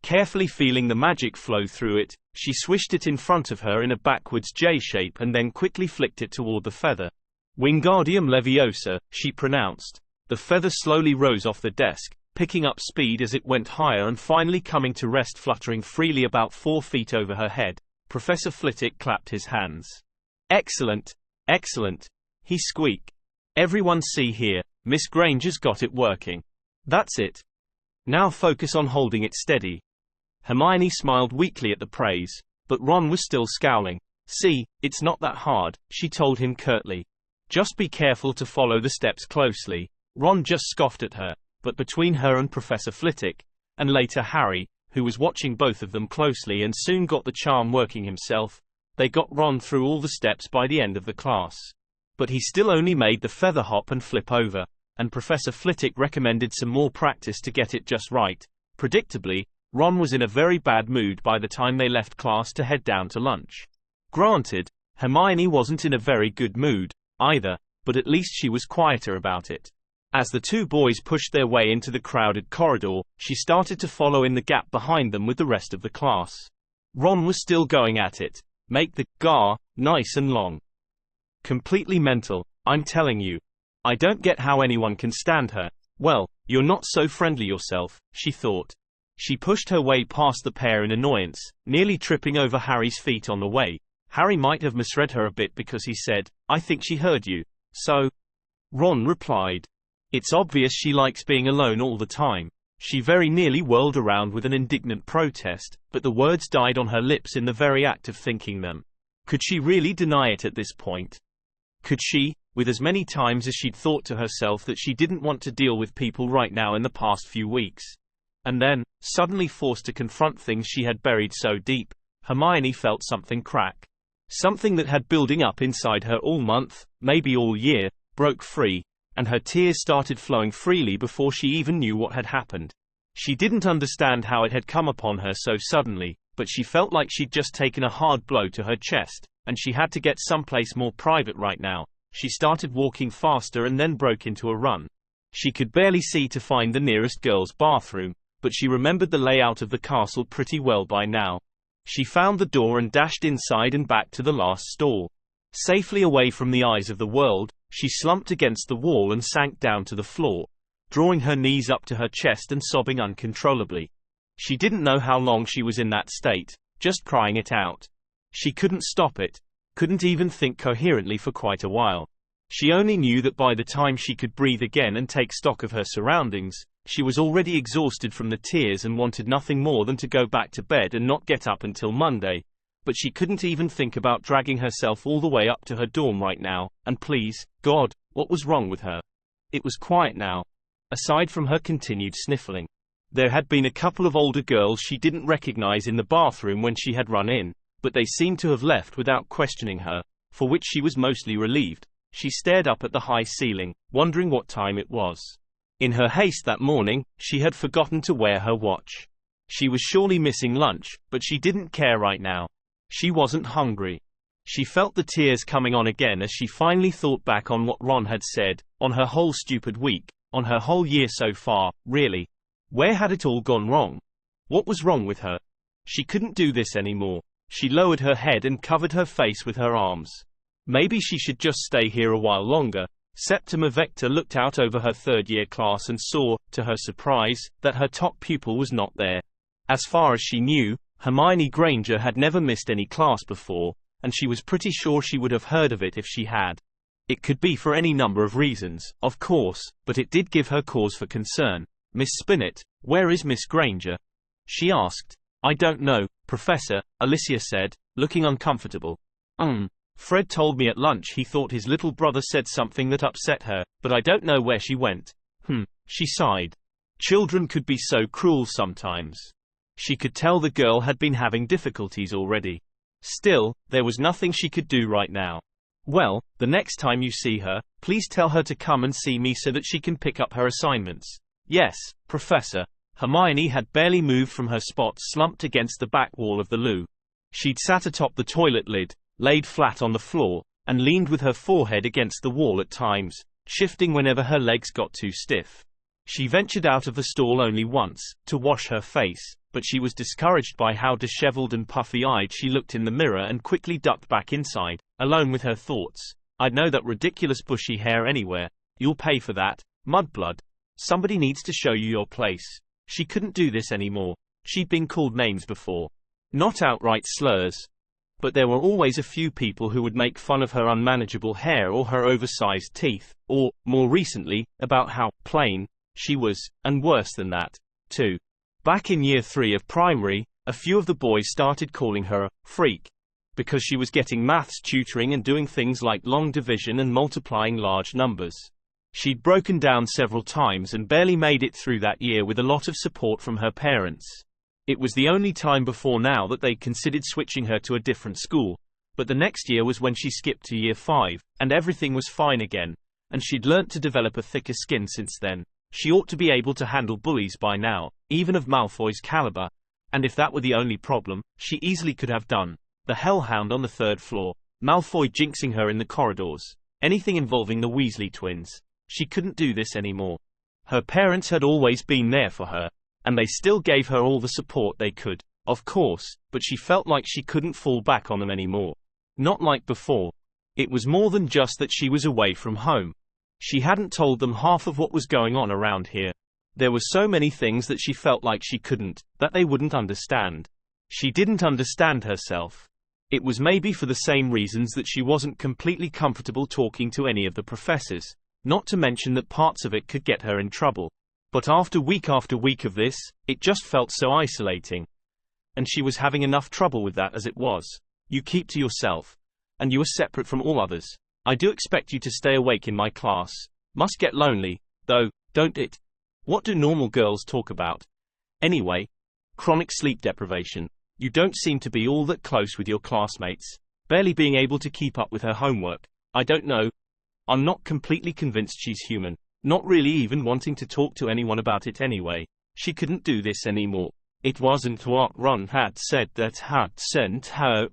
Carefully feeling the magic flow through it, she swished it in front of her in a backwards J shape and then quickly flicked it toward the feather. Wingardium Leviosa, she pronounced. The feather slowly rose off the desk, picking up speed as it went higher and finally coming to rest fluttering freely about 4 feet over her head. Professor Flitwick clapped his hands. Excellent, excellent, he squeaked. Everyone see here, Miss Granger's got it working. That's it. Now focus on holding it steady. Hermione smiled weakly at the praise, but Ron was still scowling. See, it's not that hard, she told him curtly. Just be careful to follow the steps closely. Ron just scoffed at her, but between her and Professor Flitwick, and later Harry, who was watching both of them closely and soon got the charm working himself, they got Ron through all the steps by the end of the class. But he still only made the feather hop and flip over, and Professor Flitwick recommended some more practice to get it just right. Predictably, Ron was in a very bad mood by the time they left class to head down to lunch. Granted, Hermione wasn't in a very good mood, either, but at least she was quieter about it. As the two boys pushed their way into the crowded corridor, she started to follow in the gap behind them with the rest of the class. Ron was still going at it. Make the gar nice and long. Completely mental, I'm telling you. I don't get how anyone can stand her. Well, you're not so friendly yourself, she thought. She pushed her way past the pair in annoyance, nearly tripping over Harry's feet on the way. Harry might have misread her a bit because he said, I think she heard you. So? Ron replied. It's obvious she likes being alone all the time. She very nearly whirled around with an indignant protest, but the words died on her lips in the very act of thinking them. Could she really deny it at this point? Could she, with as many times as she'd thought to herself that she didn't want to deal with people right now in the past few weeks? And then, suddenly forced to confront things she had buried so deep, Hermione felt something crack. Something that had building up inside her all month, maybe all year, broke free, and her tears started flowing freely before she even knew what had happened. She didn't understand how it had come upon her so suddenly, but she felt like she'd just taken a hard blow to her chest, and she had to get someplace more private right now. She started walking faster and then broke into a run. She could barely see to find the nearest girls' bathroom, but she remembered the layout of the castle pretty well by now. She found the door and dashed inside and back to the last stall. Safely away from the eyes of the world, she slumped against the wall and sank down to the floor, drawing her knees up to her chest and sobbing uncontrollably. She didn't know how long she was in that state, just crying it out. She couldn't stop it, couldn't even think coherently for quite a while. She only knew that by the time she could breathe again and take stock of her surroundings, she was already exhausted from the tears and wanted nothing more than to go back to bed and not get up until Monday. But she couldn't even think about dragging herself all the way up to her dorm right now, and please, God, what was wrong with her? It was quiet now. Aside from her continued sniffling. There had been a couple of older girls she didn't recognize in the bathroom when she had run in, but they seemed to have left without questioning her, for which she was mostly relieved. She stared up at the high ceiling, wondering what time it was. In her haste that morning, she had forgotten to wear her watch. She was surely missing lunch, but she didn't care right now. She wasn't hungry. She felt the tears coming on again as she finally thought back on what Ron had said, on her whole stupid week, on her whole year so far, really. Where had it all gone wrong? What was wrong with her? She couldn't do this anymore. She lowered her head and covered her face with her arms. Maybe she should just stay here a while longer. Septima Vector looked out over her third-year class and saw, to her surprise, that her top pupil was not there. As far as she knew, Hermione Granger had never missed any class before, and she was pretty sure she would have heard of it if she had. It could be for any number of reasons, of course, but it did give her cause for concern. Miss Spinnet, where is Miss Granger? She asked. I don't know, Professor, Alicia said, looking uncomfortable. Fred told me at lunch he thought his little brother said something that upset her, but I don't know where she went. She sighed. Children could be so cruel sometimes. She could tell the girl had been having difficulties already. Still, there was nothing she could do right now. Well, the next time you see her, please tell her to come and see me so that she can pick up her assignments. Yes, Professor. Hermione had barely moved from her spot slumped against the back wall of the loo. She'd sat atop the toilet lid, laid flat on the floor, and leaned with her forehead against the wall at times, shifting whenever her legs got too stiff. She ventured out of the stall only once, to wash her face, but she was discouraged by how disheveled and puffy-eyed she looked in the mirror and quickly ducked back inside, alone with her thoughts. I'd know that ridiculous bushy hair anywhere. You'll pay for that, mudblood. Somebody needs to show you your place. She couldn't do this anymore. She'd been called names before. Not outright slurs. But there were always a few people who would make fun of her unmanageable hair or her oversized teeth, or, more recently, about how plain she was, and worse than that, too. Back in year 3 of primary, a few of the boys started calling her a freak, because she was getting maths tutoring and doing things like long division and multiplying large numbers. She'd broken down several times and barely made it through that year with a lot of support from her parents. It was the only time before now that they'd considered switching her to a different school, but the next year was when she skipped to year 5, and everything was fine again, and she'd learnt to develop a thicker skin since then. She ought to be able to handle bullies by now, even of Malfoy's caliber, and if that were the only problem, she easily could have done. The hellhound on the 3rd floor, Malfoy jinxing her in the corridors, anything involving the Weasley twins. She couldn't do this anymore. Her parents had always been there for her, and they still gave her all the support they could, of course, but she felt like she couldn't fall back on them anymore. Not like before. It was more than just that she was away from home. She hadn't told them half of what was going on around here. There were so many things that she felt like she couldn't, that they wouldn't understand. She didn't understand herself. It was maybe for the same reasons that she wasn't completely comfortable talking to any of the professors, not to mention that parts of it could get her in trouble. But after week of this, it just felt so isolating. And she was having enough trouble with that as it was. You keep to yourself. And you are separate from all others. I do expect you to stay awake in my class. Must get lonely, though, don't it? What do normal girls talk about? Anyway, chronic sleep deprivation. You don't seem to be all that close with your classmates. Barely being able to keep up with her homework. I don't know. I'm not completely convinced she's human. Not really even wanting to talk to anyone about it anyway. She couldn't do this anymore. It wasn't what Ron had said that had sent her.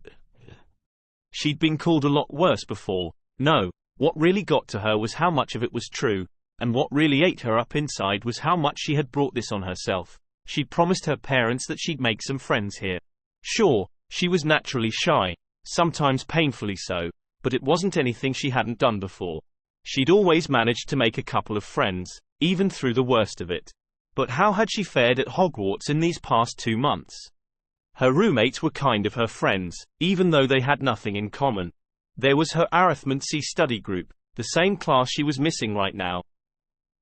She'd been called a lot worse before. No, what really got to her was how much of it was true, and what really ate her up inside was how much she had brought this on herself. She'd promised her parents that she'd make some friends here. Sure, she was naturally shy, sometimes painfully so, but it wasn't anything she hadn't done before. She'd always managed to make a couple of friends, even through the worst of it. But how had she fared at Hogwarts in these past 2 months? Her roommates were kind of her friends, even though they had nothing in common. There was her Arithmancy study group, the same class she was missing right now.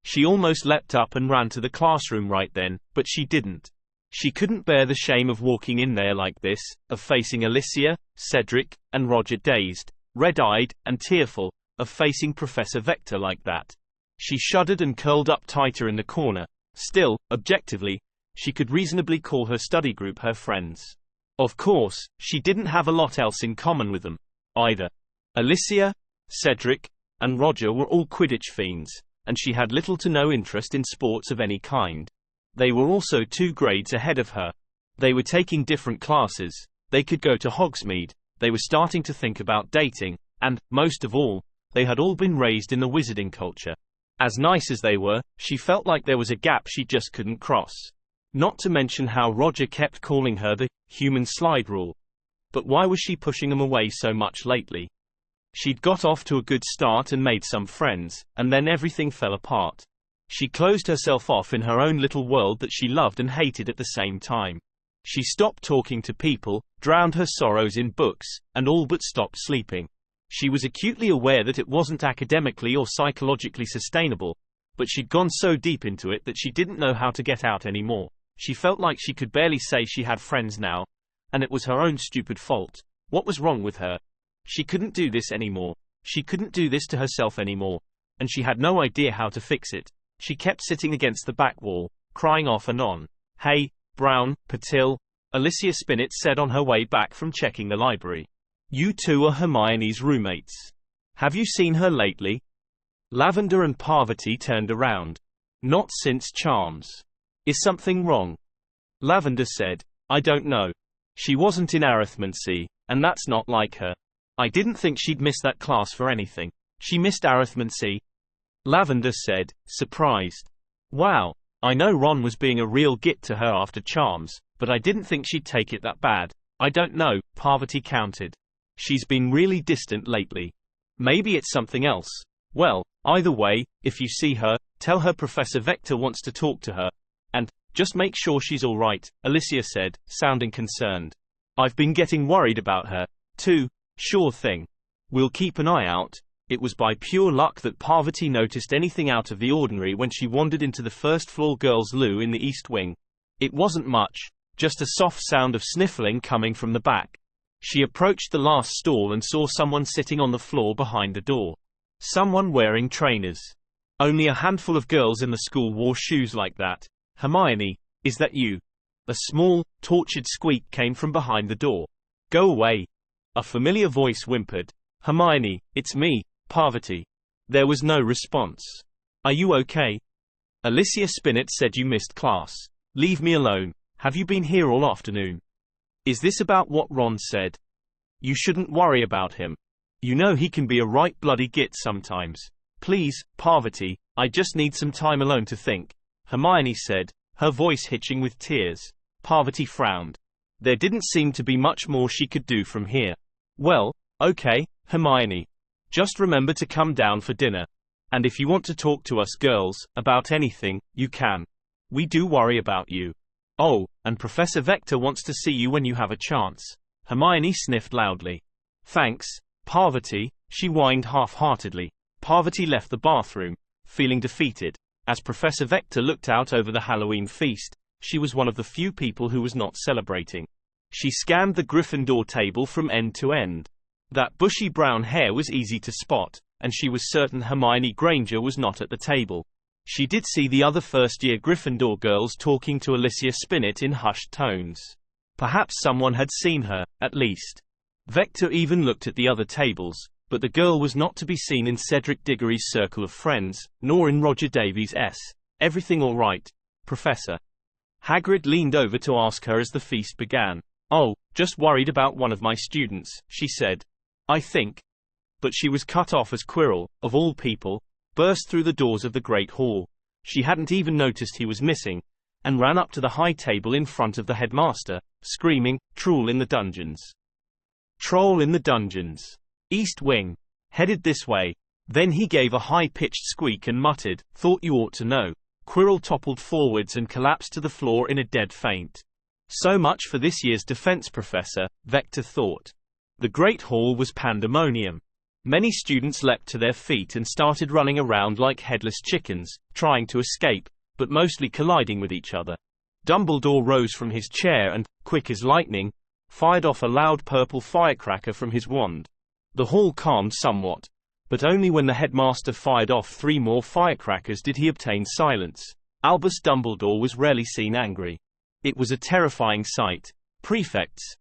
She almost leapt up and ran to the classroom right then, but she didn't. She couldn't bear the shame of walking in there like this, of facing Alicia, Cedric, and Roger dazed, red-eyed, and tearful, of facing Professor Vector like that. She shuddered and curled up tighter in the corner. Still, objectively, she could reasonably call her study group her friends. Of course, she didn't have a lot else in common with them, either. Alicia, Cedric, and Roger were all Quidditch fiends, and she had little to no interest in sports of any kind. They were also 2 grades ahead of her. They were taking different classes, they could go to Hogsmeade, they were starting to think about dating, and, most of all, they had all been raised in the wizarding culture. As nice as they were, she felt like there was a gap she just couldn't cross. Not to mention how Roger kept calling her the human slide rule. But why was she pushing them away so much lately? She'd got off to a good start and made some friends, and then everything fell apart. She closed herself off in her own little world that she loved and hated at the same time. She stopped talking to people, drowned her sorrows in books, and all but stopped sleeping. She was acutely aware that it wasn't academically or psychologically sustainable, but she'd gone so deep into it that she didn't know how to get out anymore. She felt like she could barely say she had friends now, and it was her own stupid fault. What was wrong with her? She couldn't do this anymore. She couldn't do this to herself anymore, and she had no idea how to fix it. She kept sitting against the back wall, crying off and on. "Hey, Brown, Patil," Alicia Spinnet said on her way back from checking the library. "You two are Hermione's roommates. Have you seen her lately?" Lavender and Parvati turned around. "Not since Charms. Is something wrong?" Lavender said, "I don't know. She wasn't in Arithmancy, and that's not like her. I didn't think she'd miss that class for anything. She missed Arithmancy?" Lavender said, surprised. "Wow. I know Ron was being a real git to her after Charms, But I didn't think she'd take it that bad. I don't know, Parvati countered. She's been really distant lately. Maybe it's something else. Well, either way, if you see her, tell her Professor Vector wants to talk to her. And, just make sure she's all right, Alicia said, sounding concerned. I've been getting worried about her, too. Sure thing. We'll keep an eye out. It was by pure luck that Parvati noticed anything out of the ordinary when she wandered into the first-floor girls' loo in the East Wing. It wasn't much, just a soft sound of sniffling coming from the back. She approached the last stall and saw someone sitting on the floor behind the door. Someone wearing trainers. Only a handful of girls in the school wore shoes like that. Hermione, is that you? A small, tortured squeak came from behind the door. Go away. A familiar voice whimpered. Hermione, it's me, Parvati. There was no response. Are you okay? Alicia Spinnet said you missed class. Leave me alone. Have you been here all afternoon? Is this about what Ron said? You shouldn't worry about him. You know he can be a right bloody git sometimes. Please, Parvati, I just need some time alone to think, Hermione said, her voice hitching with tears. Parvati frowned. There didn't seem to be much more she could do from here. Well, okay, Hermione. Just remember to come down for dinner. And if you want to talk to us girls about anything, you can. We do worry about you. Oh, and Professor Vector wants to see you when you have a chance. Hermione sniffed loudly. Thanks, Parvati, she whined half-heartedly. Parvati left the bathroom, feeling defeated. As Professor Vector looked out over the Halloween feast, she was one of the few people who was not celebrating. She scanned the Gryffindor table from end to end. That bushy brown hair was easy to spot, and she was certain Hermione Granger was not at the table. She did see the other first-year Gryffindor girls talking to Alicia Spinnet in hushed tones. Perhaps someone had seen her, at least. Vector even looked at the other tables, but the girl was not to be seen in Cedric Diggory's circle of friends, nor in Roger Davies' S. Everything all right, Professor? Hagrid leaned over to ask her as the feast began. Oh, just worried about one of my students, she said. I think. But she was cut off as Quirrell, of all people, burst through the doors of the Great Hall. She hadn't even noticed he was missing, and ran up to the high table in front of the headmaster, screaming, Troll in the dungeons. Troll in the dungeons. East Wing. Headed this way. Then he gave a high-pitched squeak and muttered, Thought you ought to know. Quirrell toppled forwards and collapsed to the floor in a dead faint. So much for this year's defense, Professor, Vector thought. The Great Hall was pandemonium. Many students leapt to their feet and started running around like headless chickens, trying to escape, but mostly colliding with each other. Dumbledore rose from his chair and, quick as lightning, fired off a loud purple firecracker from his wand. The hall calmed somewhat, but only when the headmaster fired off 3 more firecrackers did he obtain silence. Albus Dumbledore was rarely seen angry. It was a terrifying sight. Prefects,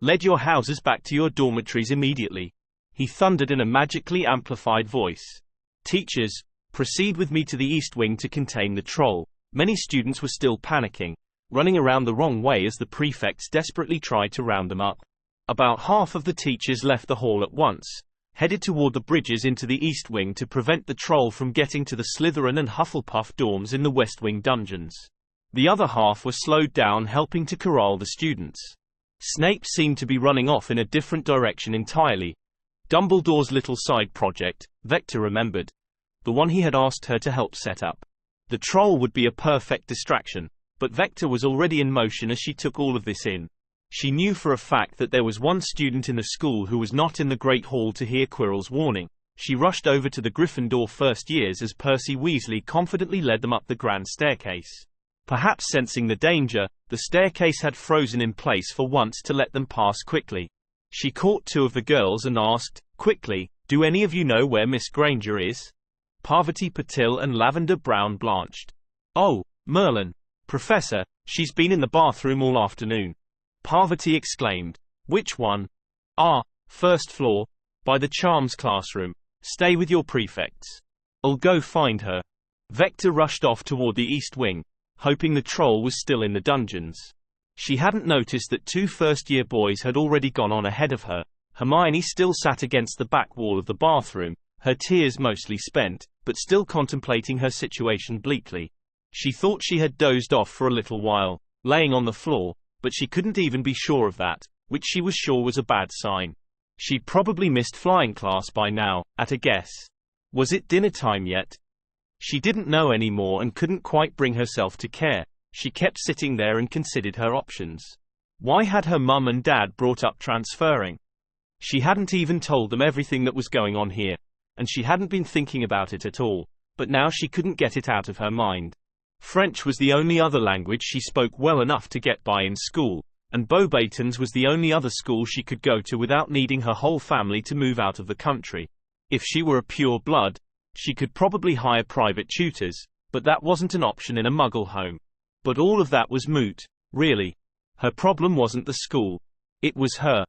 lead your houses back to your dormitories immediately, he thundered in a magically amplified voice. Teachers, proceed with me to the East Wing to contain the troll. Many students were still panicking, running around the wrong way as the prefects desperately tried to round them up. About half of the teachers left the hall at once, headed toward the bridges into the East Wing to prevent the troll from getting to the Slytherin and Hufflepuff dorms in the West Wing dungeons. The other half were slowed down helping to corral the students. Snape seemed to be running off in a different direction entirely. Dumbledore's little side project, Vector remembered. The one he had asked her to help set up. The troll would be a perfect distraction, but Vector was already in motion as she took all of this in. She knew for a fact that there was one student in the school who was not in the Great Hall to hear Quirrell's warning. She rushed over to the Gryffindor first years as Percy Weasley confidently led them up the grand staircase. Perhaps sensing the danger, the staircase had frozen in place for once to let them pass quickly. She caught 2 of the girls and asked, quickly, do any of you know where Miss Granger is? Parvati Patil and Lavender Brown blanched. Oh, Merlin. Professor, she's been in the bathroom all afternoon. Parvati exclaimed. Which one? Ah, first floor, by the charms classroom. Stay with your prefects. I'll go find her. Vector rushed off toward the East Wing, hoping the troll was still in the dungeons. She hadn't noticed that 2 first-year boys had already gone on ahead of her. Hermione still sat against the back wall of the bathroom, her tears mostly spent, but still contemplating her situation bleakly. She thought she had dozed off for a little while, laying on the floor, but she couldn't even be sure of that, which she was sure was a bad sign. She'd probably missed flying class by now, at a guess. Was it dinner time yet? She didn't know anymore and couldn't quite bring herself to care. She kept sitting there and considered her options. Why had her mum and dad brought up transferring? She hadn't even told them everything that was going on here, and she hadn't been thinking about it at all, but now she couldn't get it out of her mind. French was the only other language she spoke well enough to get by in school, and Beauxbatons was the only other school she could go to without needing her whole family to move out of the country. If she were a pure blood, she could probably hire private tutors, but that wasn't an option in a Muggle home. But all of that was moot, really. Her problem wasn't the school. It was her.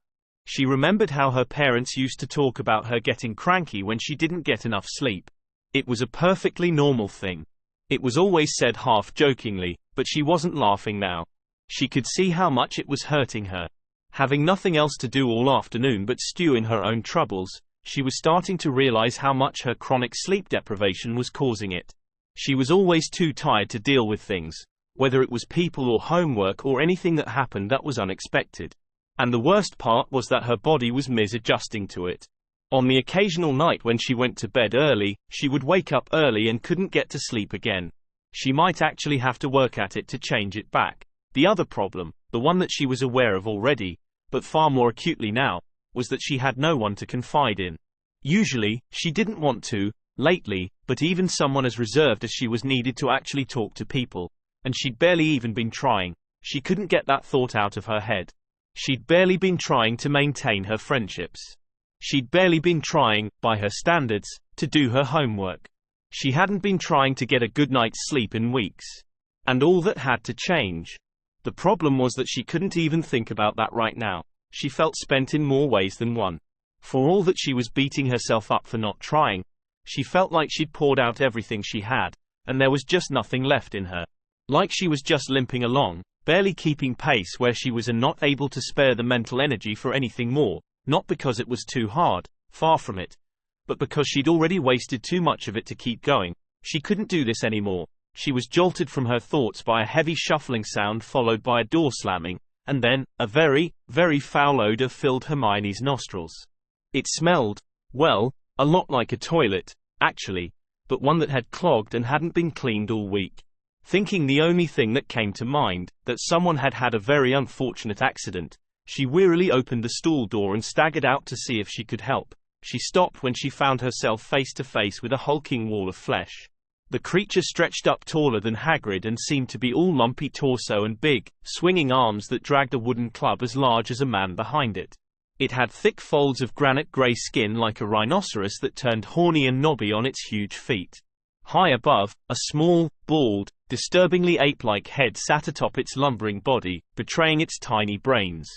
She remembered how her parents used to talk about her getting cranky when she didn't get enough sleep. It was a perfectly normal thing. It was always said half-jokingly, but she wasn't laughing now. She could see how much it was hurting her. Having nothing else to do all afternoon but stew in her own troubles, she was starting to realize how much her chronic sleep deprivation was causing it. She was always too tired to deal with things, whether it was people or homework or anything that happened that was unexpected. And the worst part was that her body was misadjusting to it. On the occasional night when she went to bed early, she would wake up early and couldn't get to sleep again. She might actually have to work at it to change it back. The other problem, the one that she was aware of already, but far more acutely now, was that she had no one to confide in. Usually, she didn't want to, lately, but even someone as reserved as she was needed to actually talk to people. And she'd barely even been trying. She couldn't get that thought out of her head. She'd barely been trying to maintain her friendships. She'd barely been trying, by her standards, to do her homework. She hadn't been trying to get a good night's sleep in weeks. And all that had to change. The problem was that she couldn't even think about that right now. She felt spent in more ways than one. For all that she was beating herself up for not trying, she felt like she'd poured out everything she had, and there was just nothing left in her. Like she was just limping along, barely keeping pace where she was and not able to spare the mental energy for anything more, not because it was too hard, far from it, but because she'd already wasted too much of it to keep going. She couldn't do this anymore. She was jolted from her thoughts by a heavy shuffling sound followed by a door slamming, and then, a very, very foul odor filled Hermione's nostrils. It smelled, well, a lot like a toilet, actually, but one that had clogged and hadn't been cleaned all week. Thinking the only thing that came to mind, that someone had had a very unfortunate accident, she wearily opened the stall door and staggered out to see if she could help. She stopped when she found herself face to face with a hulking wall of flesh. The creature stretched up taller than Hagrid and seemed to be all lumpy torso and big, swinging arms that dragged a wooden club as large as a man behind it. It had thick folds of granite grey skin like a rhinoceros that turned horny and knobby on its huge feet. High above, a small, bald, disturbingly ape-like head sat atop its lumbering body, betraying its tiny brains.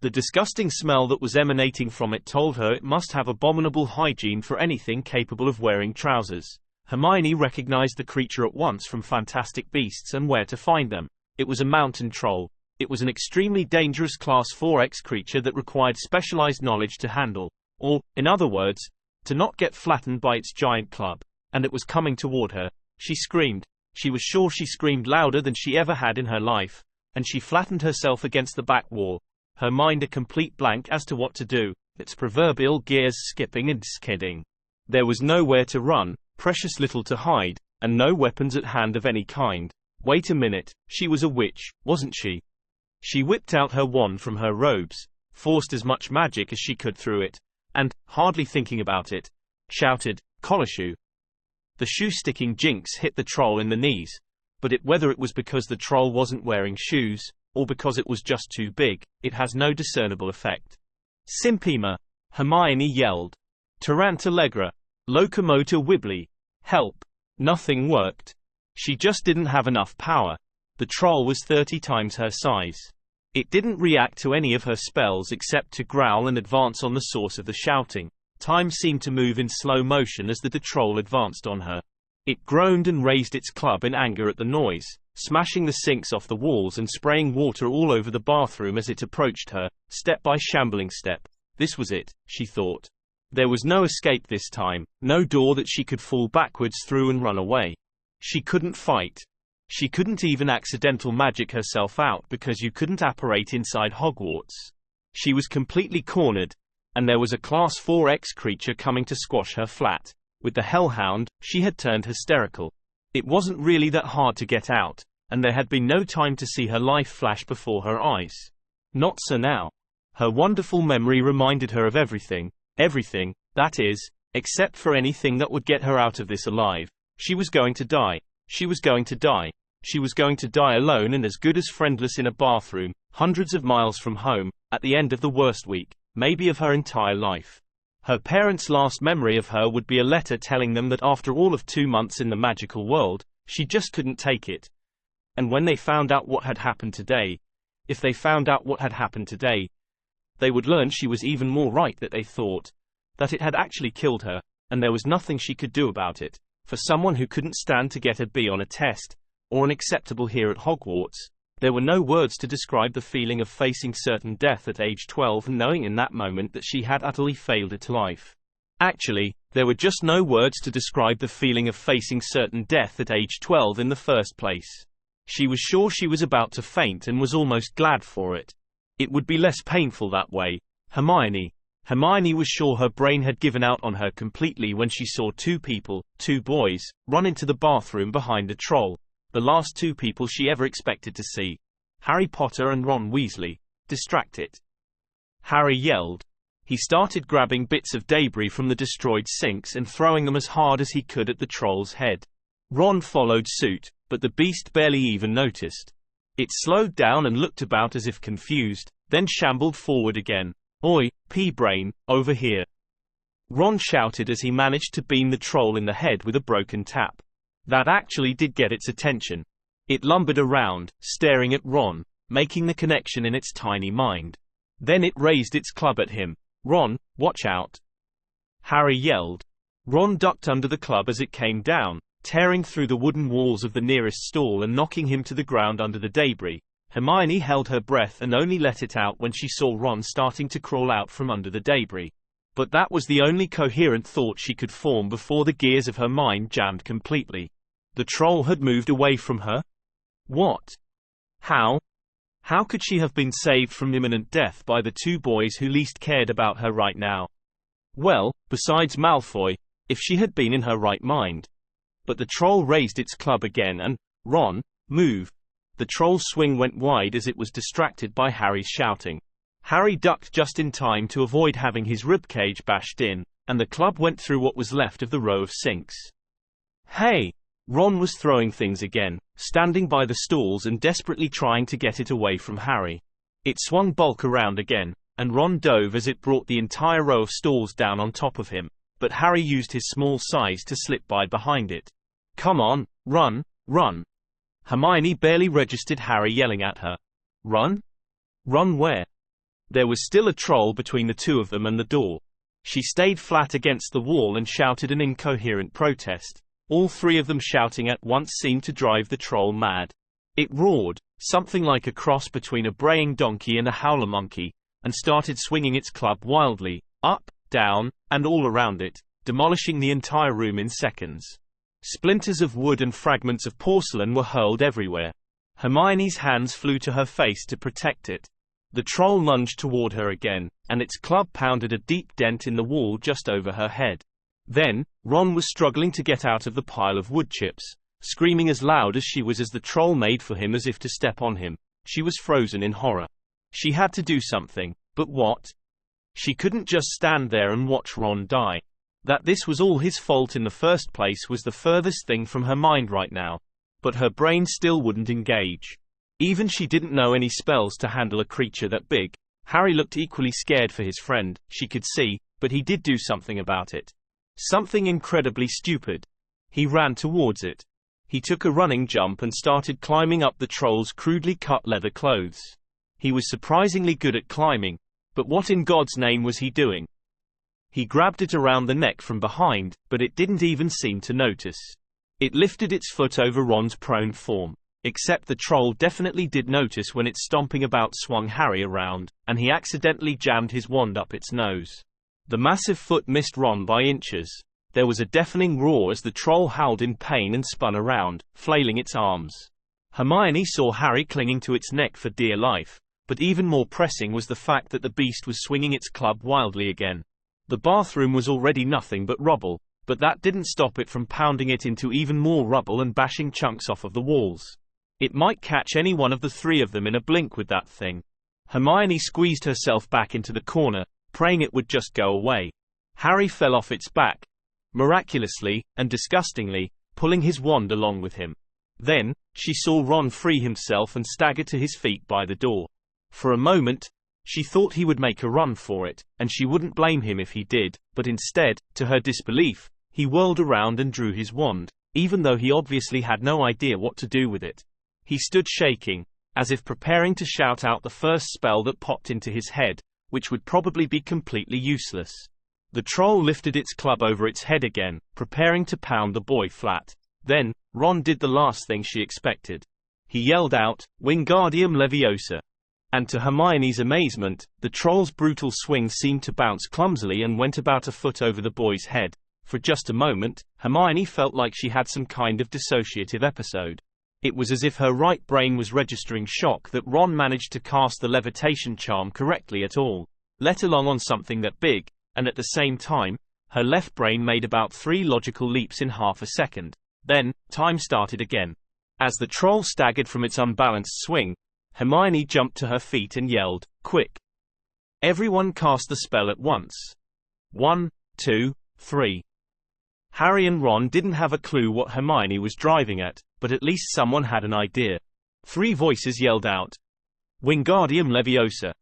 The disgusting smell that was emanating from it told her it must have abominable hygiene for anything capable of wearing trousers. Hermione recognized the creature at once from Fantastic Beasts and Where to Find Them. It was a mountain troll. It was an extremely dangerous Class 4X creature that required specialized knowledge to handle, or, in other words, to not get flattened by its giant club. And it was coming toward her. She screamed. She was sure she screamed louder than she ever had in her life, and she flattened herself against the back wall, her mind a complete blank as to what to do, its proverbial gears skipping and skidding. There was nowhere to run, precious little to hide, and no weapons at hand of any kind. Wait a minute, she was a witch, wasn't she? She whipped out her wand from her robes, forced as much magic as she could through it, and, hardly thinking about it, shouted, "Collar-shoe!" The shoe-sticking jinx hit the troll in the knees, but whether it was because the troll wasn't wearing shoes, or because it was just too big, it has no discernible effect. Simpima! Hermione yelled. Tarantallegra! Locomotor Wibbly! Help! Nothing worked. She just didn't have enough power. The troll was 30 times her size. It didn't react to any of her spells except to growl and advance on the source of the shouting. Time seemed to move in slow motion as the troll advanced on her. It groaned and raised its club in anger at the noise, smashing the sinks off the walls and spraying water all over the bathroom as it approached her, step by shambling step. This was it, she thought. There was no escape this time, no door that she could fall backwards through and run away. She couldn't fight. She couldn't even accidental magic herself out because you couldn't apparate inside Hogwarts. She was completely cornered, and there was a Class 4X creature coming to squash her flat. With the Hellhound, she had turned hysterical. It wasn't really that hard to get out, and there had been no time to see her life flash before her eyes. Not so now. Her wonderful memory reminded her of everything, that is, except for anything that would get her out of this alive. She was going to die. She was going to die. She was going to die alone and as good as friendless in a bathroom, hundreds of miles from home, at the end of the worst week, maybe of her entire life. Her parents' last memory of her would be a letter telling them that after all of 2 months in the magical world, she just couldn't take it. And when they found out what had happened today, if they found out what had happened today, they would learn she was even more right that they thought, that it had actually killed her, and there was nothing she could do about it. For someone who couldn't stand to get a B on a test, or an acceptable here at Hogwarts, there were no words to describe the feeling of facing certain death at age 12 and knowing in that moment that she had utterly failed at life. Actually, there were just no words to describe the feeling of facing certain death at age 12 in the first place. She was sure she was about to faint and was almost glad for it. It would be less painful that way. Hermione was sure her brain had given out on her completely when she saw 2 people, 2 boys, run into the bathroom behind the troll. The last 2 people she ever expected to see. Harry Potter and Ron Weasley. Distracted. Harry yelled. He started grabbing bits of debris from the destroyed sinks and throwing them as hard as he could at the troll's head. Ron followed suit, but the beast barely even noticed. It slowed down and looked about as if confused, then shambled forward again. "Oi, pea-brain, over here!" Ron shouted as he managed to beam the troll in the head with a broken tap. That actually did get its attention. It lumbered around, staring at Ron, making the connection in its tiny mind. Then it raised its club at him. "Ron, watch out!" Harry yelled. Ron ducked under the club as it came down, tearing through the wooden walls of the nearest stall and knocking him to the ground under the debris. Hermione held her breath and only let it out when she saw Ron starting to crawl out from under the debris. But that was the only coherent thought she could form before the gears of her mind jammed completely. The troll had moved away from her? What? How? How could she have been saved from imminent death by the 2 boys who least cared about her right now? Well, besides Malfoy, if she had been in her right mind. But the troll raised its club again and, "Ron, move." The troll's swing went wide as it was distracted by Harry's shouting. Harry ducked just in time to avoid having his ribcage bashed in, and the club went through what was left of the row of sinks. "Hey!" Ron was throwing things again, standing by the stalls and desperately trying to get it away from Harry. It swung bulk around again, and Ron dove as it brought the entire row of stalls down on top of him, but Harry used his small size to slip by behind it. "Come on, run, run!" Hermione barely registered Harry yelling at her. Run? Run where? There was still a troll between the 2 of them and the door. She stayed flat against the wall and shouted an incoherent protest. All 3 of them shouting at once seemed to drive the troll mad. It roared, something like a cross between a braying donkey and a howler monkey, and started swinging its club wildly, up, down, and all around it, demolishing the entire room in seconds. Splinters of wood and fragments of porcelain were hurled everywhere. Hermione's hands flew to her face to protect it. The troll lunged toward her again, and its club pounded a deep dent in the wall just over her head. Then, Ron was struggling to get out of the pile of wood chips, screaming as loud as she was as the troll made for him as if to step on him. She was frozen in horror. She had to do something, but what? She couldn't just stand there and watch Ron die. That this was all his fault in the first place was the furthest thing from her mind right now. But her brain still wouldn't engage. Even she didn't know any spells to handle a creature that big. Harry looked equally scared for his friend, she could see, but he did do something about it. Something incredibly stupid. He ran towards it. He took a running jump and started climbing up the troll's crudely cut leather clothes. He was surprisingly good at climbing, but what in God's name was he doing? He grabbed it around the neck from behind, but it didn't even seem to notice. It lifted its foot over Ron's prone form. Except the troll definitely did notice when its stomping about swung Harry around, and he accidentally jammed his wand up its nose. The massive foot missed Ron by inches. There was a deafening roar as the troll howled in pain and spun around, flailing its arms. Hermione saw Harry clinging to its neck for dear life, but even more pressing was the fact that the beast was swinging its club wildly again. The bathroom was already nothing but rubble, but that didn't stop it from pounding it into even more rubble and bashing chunks off of the walls. It might catch any one of the three of them in a blink with that thing. Hermione squeezed herself back into the corner, praying it would just go away. Harry fell off its back, miraculously, and disgustingly, pulling his wand along with him. Then, she saw Ron free himself and stagger to his feet by the door. For a moment, she thought he would make a run for it, and she wouldn't blame him if he did, but instead, to her disbelief, he whirled around and drew his wand, even though he obviously had no idea what to do with it. He stood shaking, as if preparing to shout out the first spell that popped into his head, which would probably be completely useless. The troll lifted its club over its head again, preparing to pound the boy flat. Then, Ron did the last thing she expected. He yelled out, "Wingardium Leviosa!" And to Hermione's amazement, the troll's brutal swing seemed to bounce clumsily and went about a foot over the boy's head. For just a moment, Hermione felt like she had some kind of dissociative episode. It was as if her right brain was registering shock that Ron managed to cast the levitation charm correctly at all, let alone on something that big, and at the same time, her left brain made about 3 logical leaps in half a second. Then, time started again. As the troll staggered from its unbalanced swing, Hermione jumped to her feet and yelled, "Quick! Everyone cast the spell at once. 1, 2, 3. Harry and Ron didn't have a clue what Hermione was driving at, but at least someone had an idea. 3 voices yelled out, "Wingardium Leviosa!"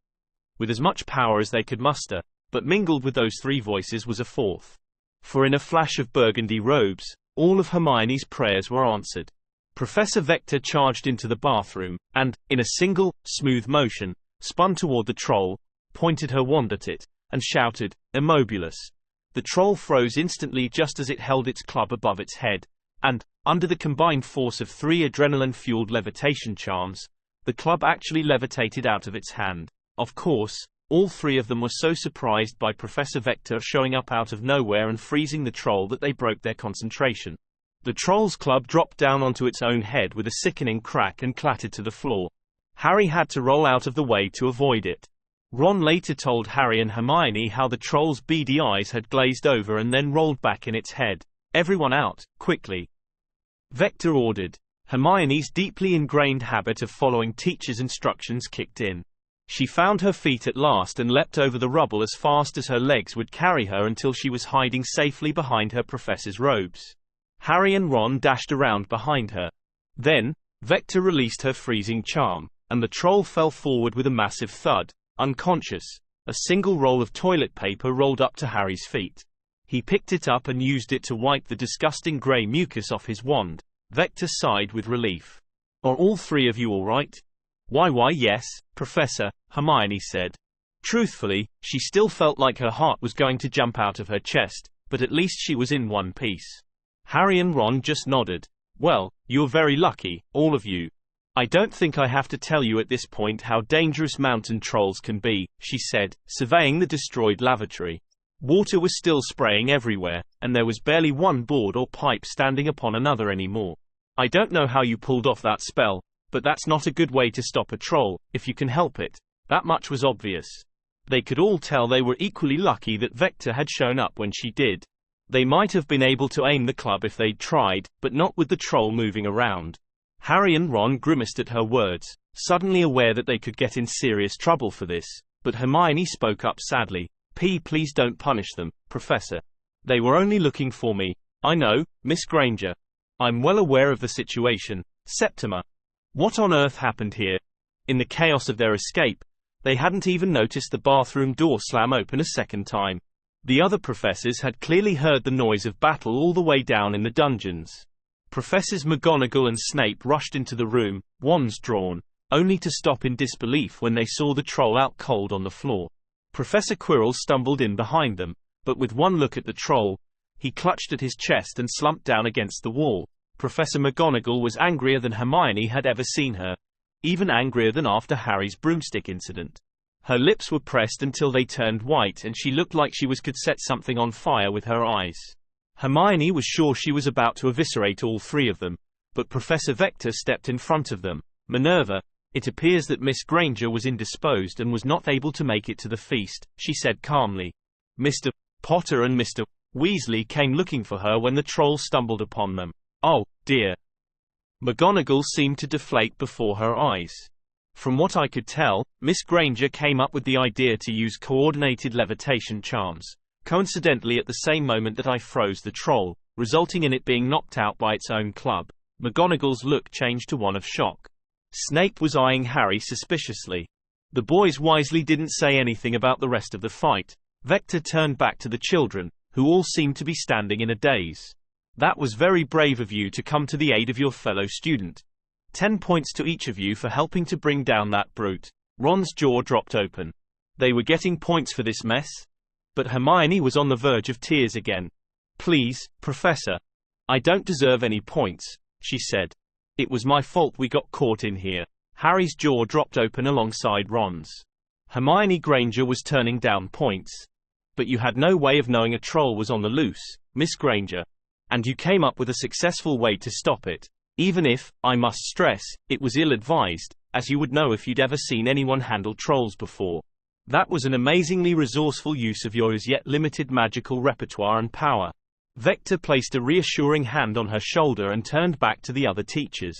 with as much power as they could muster, but mingled with those 3 voices was a 4th. For in a flash of burgundy robes, all of Hermione's prayers were answered. Professor Vector charged into the bathroom, and, in a single, smooth motion, spun toward the troll, pointed her wand at it, and shouted, "Immobulus!" The troll froze instantly just as it held its club above its head, and, under the combined force of 3 adrenaline-fueled levitation charms, the club actually levitated out of its hand. Of course, all 3 of them were so surprised by Professor Vector showing up out of nowhere and freezing the troll that they broke their concentration. The troll's club dropped down onto its own head with a sickening crack and clattered to the floor. Harry had to roll out of the way to avoid it. Ron later told Harry and Hermione how the troll's beady eyes had glazed over and then rolled back in its head. "Everyone out, quickly!" Vector ordered. Hermione's deeply ingrained habit of following teachers' instructions kicked in. She found her feet at last and leapt over the rubble as fast as her legs would carry her until she was hiding safely behind her professor's robes. Harry and Ron dashed around behind her. Then, Vector released her freezing charm, and the troll fell forward with a massive thud, unconscious. A single roll of toilet paper rolled up to Harry's feet. He picked it up and used it to wipe the disgusting grey mucus off his wand. Vector sighed with relief. "Are all 3 of you all right?" Why yes, Professor," Hermione said. Truthfully, she still felt like her heart was going to jump out of her chest, but at least she was in one piece. Harry and Ron just nodded. "Well, you're very lucky, all of you. I don't think I have to tell you at this point how dangerous mountain trolls can be," she said, surveying the destroyed lavatory. Water was still spraying everywhere, and there was barely one board or pipe standing upon another anymore. "I don't know how you pulled off that spell, but that's not a good way to stop a troll, if you can help it." That much was obvious. They could all tell they were equally lucky that Vector had shown up when she did. They might have been able to aim the club if they'd tried, but not with the troll moving around. Harry and Ron grimaced at her words, suddenly aware that they could get in serious trouble for this, but Hermione spoke up sadly. Please don't punish them, Professor. They were only looking for me. I know, Miss Granger. I'm well aware of the situation. Septima. What on earth happened here?" In the chaos of their escape, they hadn't even noticed the bathroom door slam open a second time. The other professors had clearly heard the noise of battle all the way down in the dungeons. Professors McGonagall and Snape rushed into the room, wands drawn, only to stop in disbelief when they saw the troll out cold on the floor. Professor Quirrell stumbled in behind them, but with one look at the troll, he clutched at his chest and slumped down against the wall. Professor McGonagall was angrier than Hermione had ever seen her, even angrier than after Harry's broomstick incident. Her lips were pressed until they turned white and she looked like she could set something on fire with her eyes. Hermione was sure she was about to eviscerate all 3 of them, but Professor Vector stepped in front of them. "Minerva, it appears that Miss Granger was indisposed and was not able to make it to the feast," she said calmly. Mr. Potter and Mr. Weasley came looking for her when the troll stumbled upon them. "Oh, dear." McGonagall seemed to deflate before her eyes. "From what I could tell, Miss Granger came up with the idea to use coordinated levitation charms, coincidentally at the same moment that I froze the troll, resulting in it being knocked out by its own club." McGonagall's look changed to one of shock. Snape was eyeing Harry suspiciously. The boys wisely didn't say anything about the rest of the fight. Vector turned back to the children, who all seemed to be standing in a daze. "That was very brave of you to come to the aid of your fellow student. 10 points to each of you for helping to bring down that brute." Ron's jaw dropped open. They were getting points for this mess? But Hermione was on the verge of tears again. "Please, Professor. I don't deserve any points," she said. "It was my fault we got caught in here." Harry's jaw dropped open alongside Ron's. Hermione Granger was turning down points. "But you had no way of knowing a troll was on the loose, Miss Granger. And you came up with a successful way to stop it. Even if, I must stress, it was ill-advised, as you would know if you'd ever seen anyone handle trolls before. That was an amazingly resourceful use of your as yet limited magical repertoire and power." Vector placed a reassuring hand on her shoulder and turned back to the other teachers.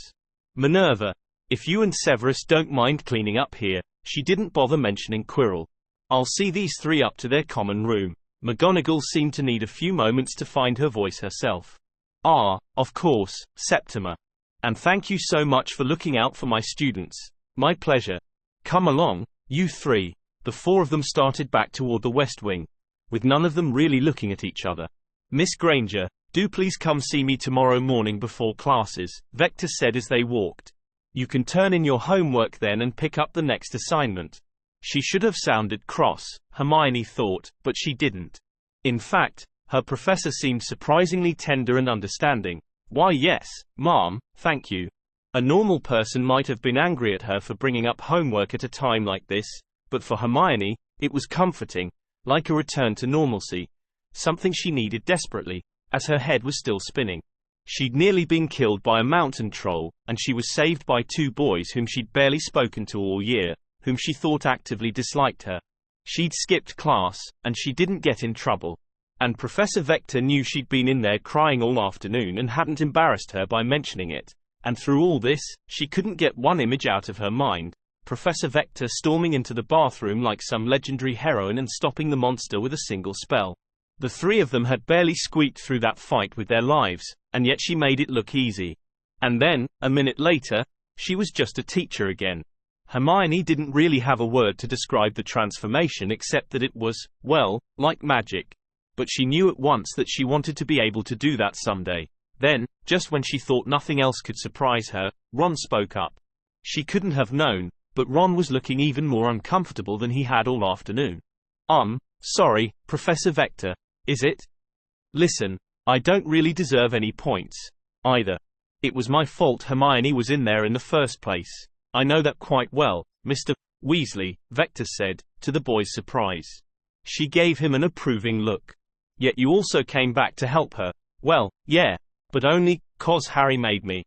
"Minerva, if you and Severus don't mind cleaning up here," she didn't bother mentioning Quirrell. "I'll see these three up to their common room." McGonagall seemed to need a few moments to find her voice herself. "Ah, of course, Septima. And thank you so much for looking out for my students." "My pleasure. Come along, you three." The four of them started back toward the West Wing, with none of them really looking at each other. "Miss Granger, do please come see me tomorrow morning before classes," Vector said as they walked. "You can turn in your homework then and pick up the next assignment." She should have sounded cross, Hermione thought, but she didn't. In fact, her professor seemed surprisingly tender and understanding. "Why yes, ma'am, thank you." A normal person might have been angry at her for bringing up homework at a time like this, but for Hermione, it was comforting, like a return to normalcy, something she needed desperately, as her head was still spinning. She'd nearly been killed by a mountain troll, and she was saved by two boys whom she'd barely spoken to all year, whom she thought actively disliked her. She'd skipped class, and she didn't get in trouble. And Professor Vector knew she'd been in there crying all afternoon and hadn't embarrassed her by mentioning it. And through all this, she couldn't get one image out of her mind: Professor Vector storming into the bathroom like some legendary heroine and stopping the monster with a single spell. The three of them had barely squeaked through that fight with their lives, and yet she made it look easy. And then, a minute later, she was just a teacher again. Hermione didn't really have a word to describe the transformation except that it was, well, like magic. But she knew at once that she wanted to be able to do that someday. Then, just when she thought nothing else could surprise her, Ron spoke up. She couldn't have known, but Ron was looking even more uncomfortable than he had all afternoon. Sorry, Professor Vector, is it? Listen, I don't really deserve any points, either. It was my fault Hermione was in there in the first place. I know that quite well, Mr. Weasley, Vector said, to the boy's surprise. She gave him an approving look. Yet you also came back to help her. Well, yeah, but only 'cause Harry made me.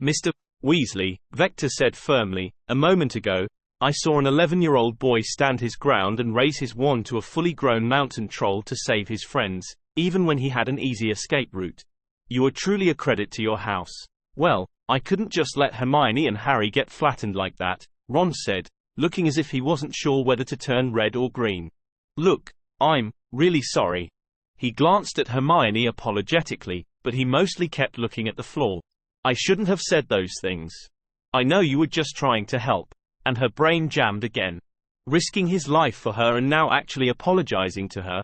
Mr. Weasley, Vector said firmly, a moment ago, I saw an 11-year-old boy stand his ground and raise his wand to a fully grown mountain troll to save his friends, even when he had an easy escape route. You are truly a credit to your house. Well, I couldn't just let Hermione and Harry get flattened like that, Ron said, looking as if he wasn't sure whether to turn red or green. Look, I'm really sorry. He glanced at Hermione apologetically, but he mostly kept looking at the floor. I shouldn't have said those things. I know you were just trying to help. And her brain jammed again. Risking his life for her and now actually apologizing to her.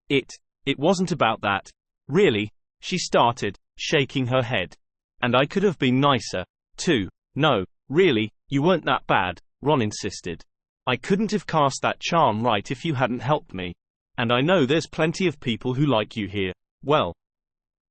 It wasn't about that. Really, she started, shaking her head. And I could have been nicer, too. No, really, you weren't that bad, Ron insisted. I couldn't have cast that charm right if you hadn't helped me. And I know there's plenty of people who like you here. Well.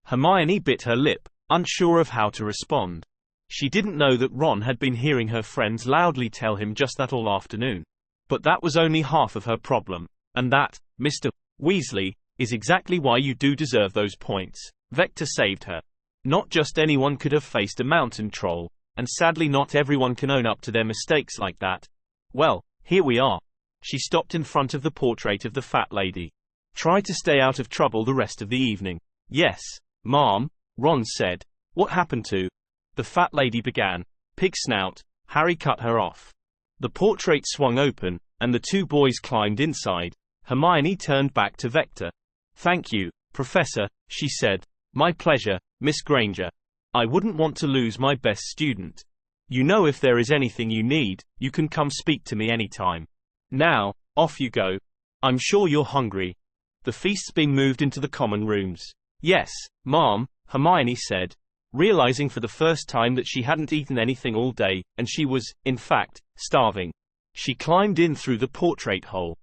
Hermione bit her lip, unsure of how to respond. She didn't know that Ron had been hearing her friends loudly tell him just that all afternoon. But that was only half of her problem. And that, Mr. Weasley, is exactly why you do deserve those points. Vector saved her. Not just anyone could have faced a mountain troll, and sadly not everyone can own up to their mistakes like that. Well, here we are. She stopped in front of the portrait of the fat lady. Try to stay out of trouble the rest of the evening. Yes, Mom, Ron said. What happened to? The fat lady began. Pig snout. Harry cut her off. The portrait swung open, and the two boys climbed inside. Hermione turned back to Vector. Thank you, Professor, she said. My pleasure, Miss Granger. I wouldn't want to lose my best student. You know, if there is anything you need, you can come speak to me anytime. Now, off you go. I'm sure you're hungry. The feast's been moved into the common rooms. Yes, Mom, Hermione said, realizing for the first time that she hadn't eaten anything all day, and she was, in fact, starving. She climbed in through the portrait hole.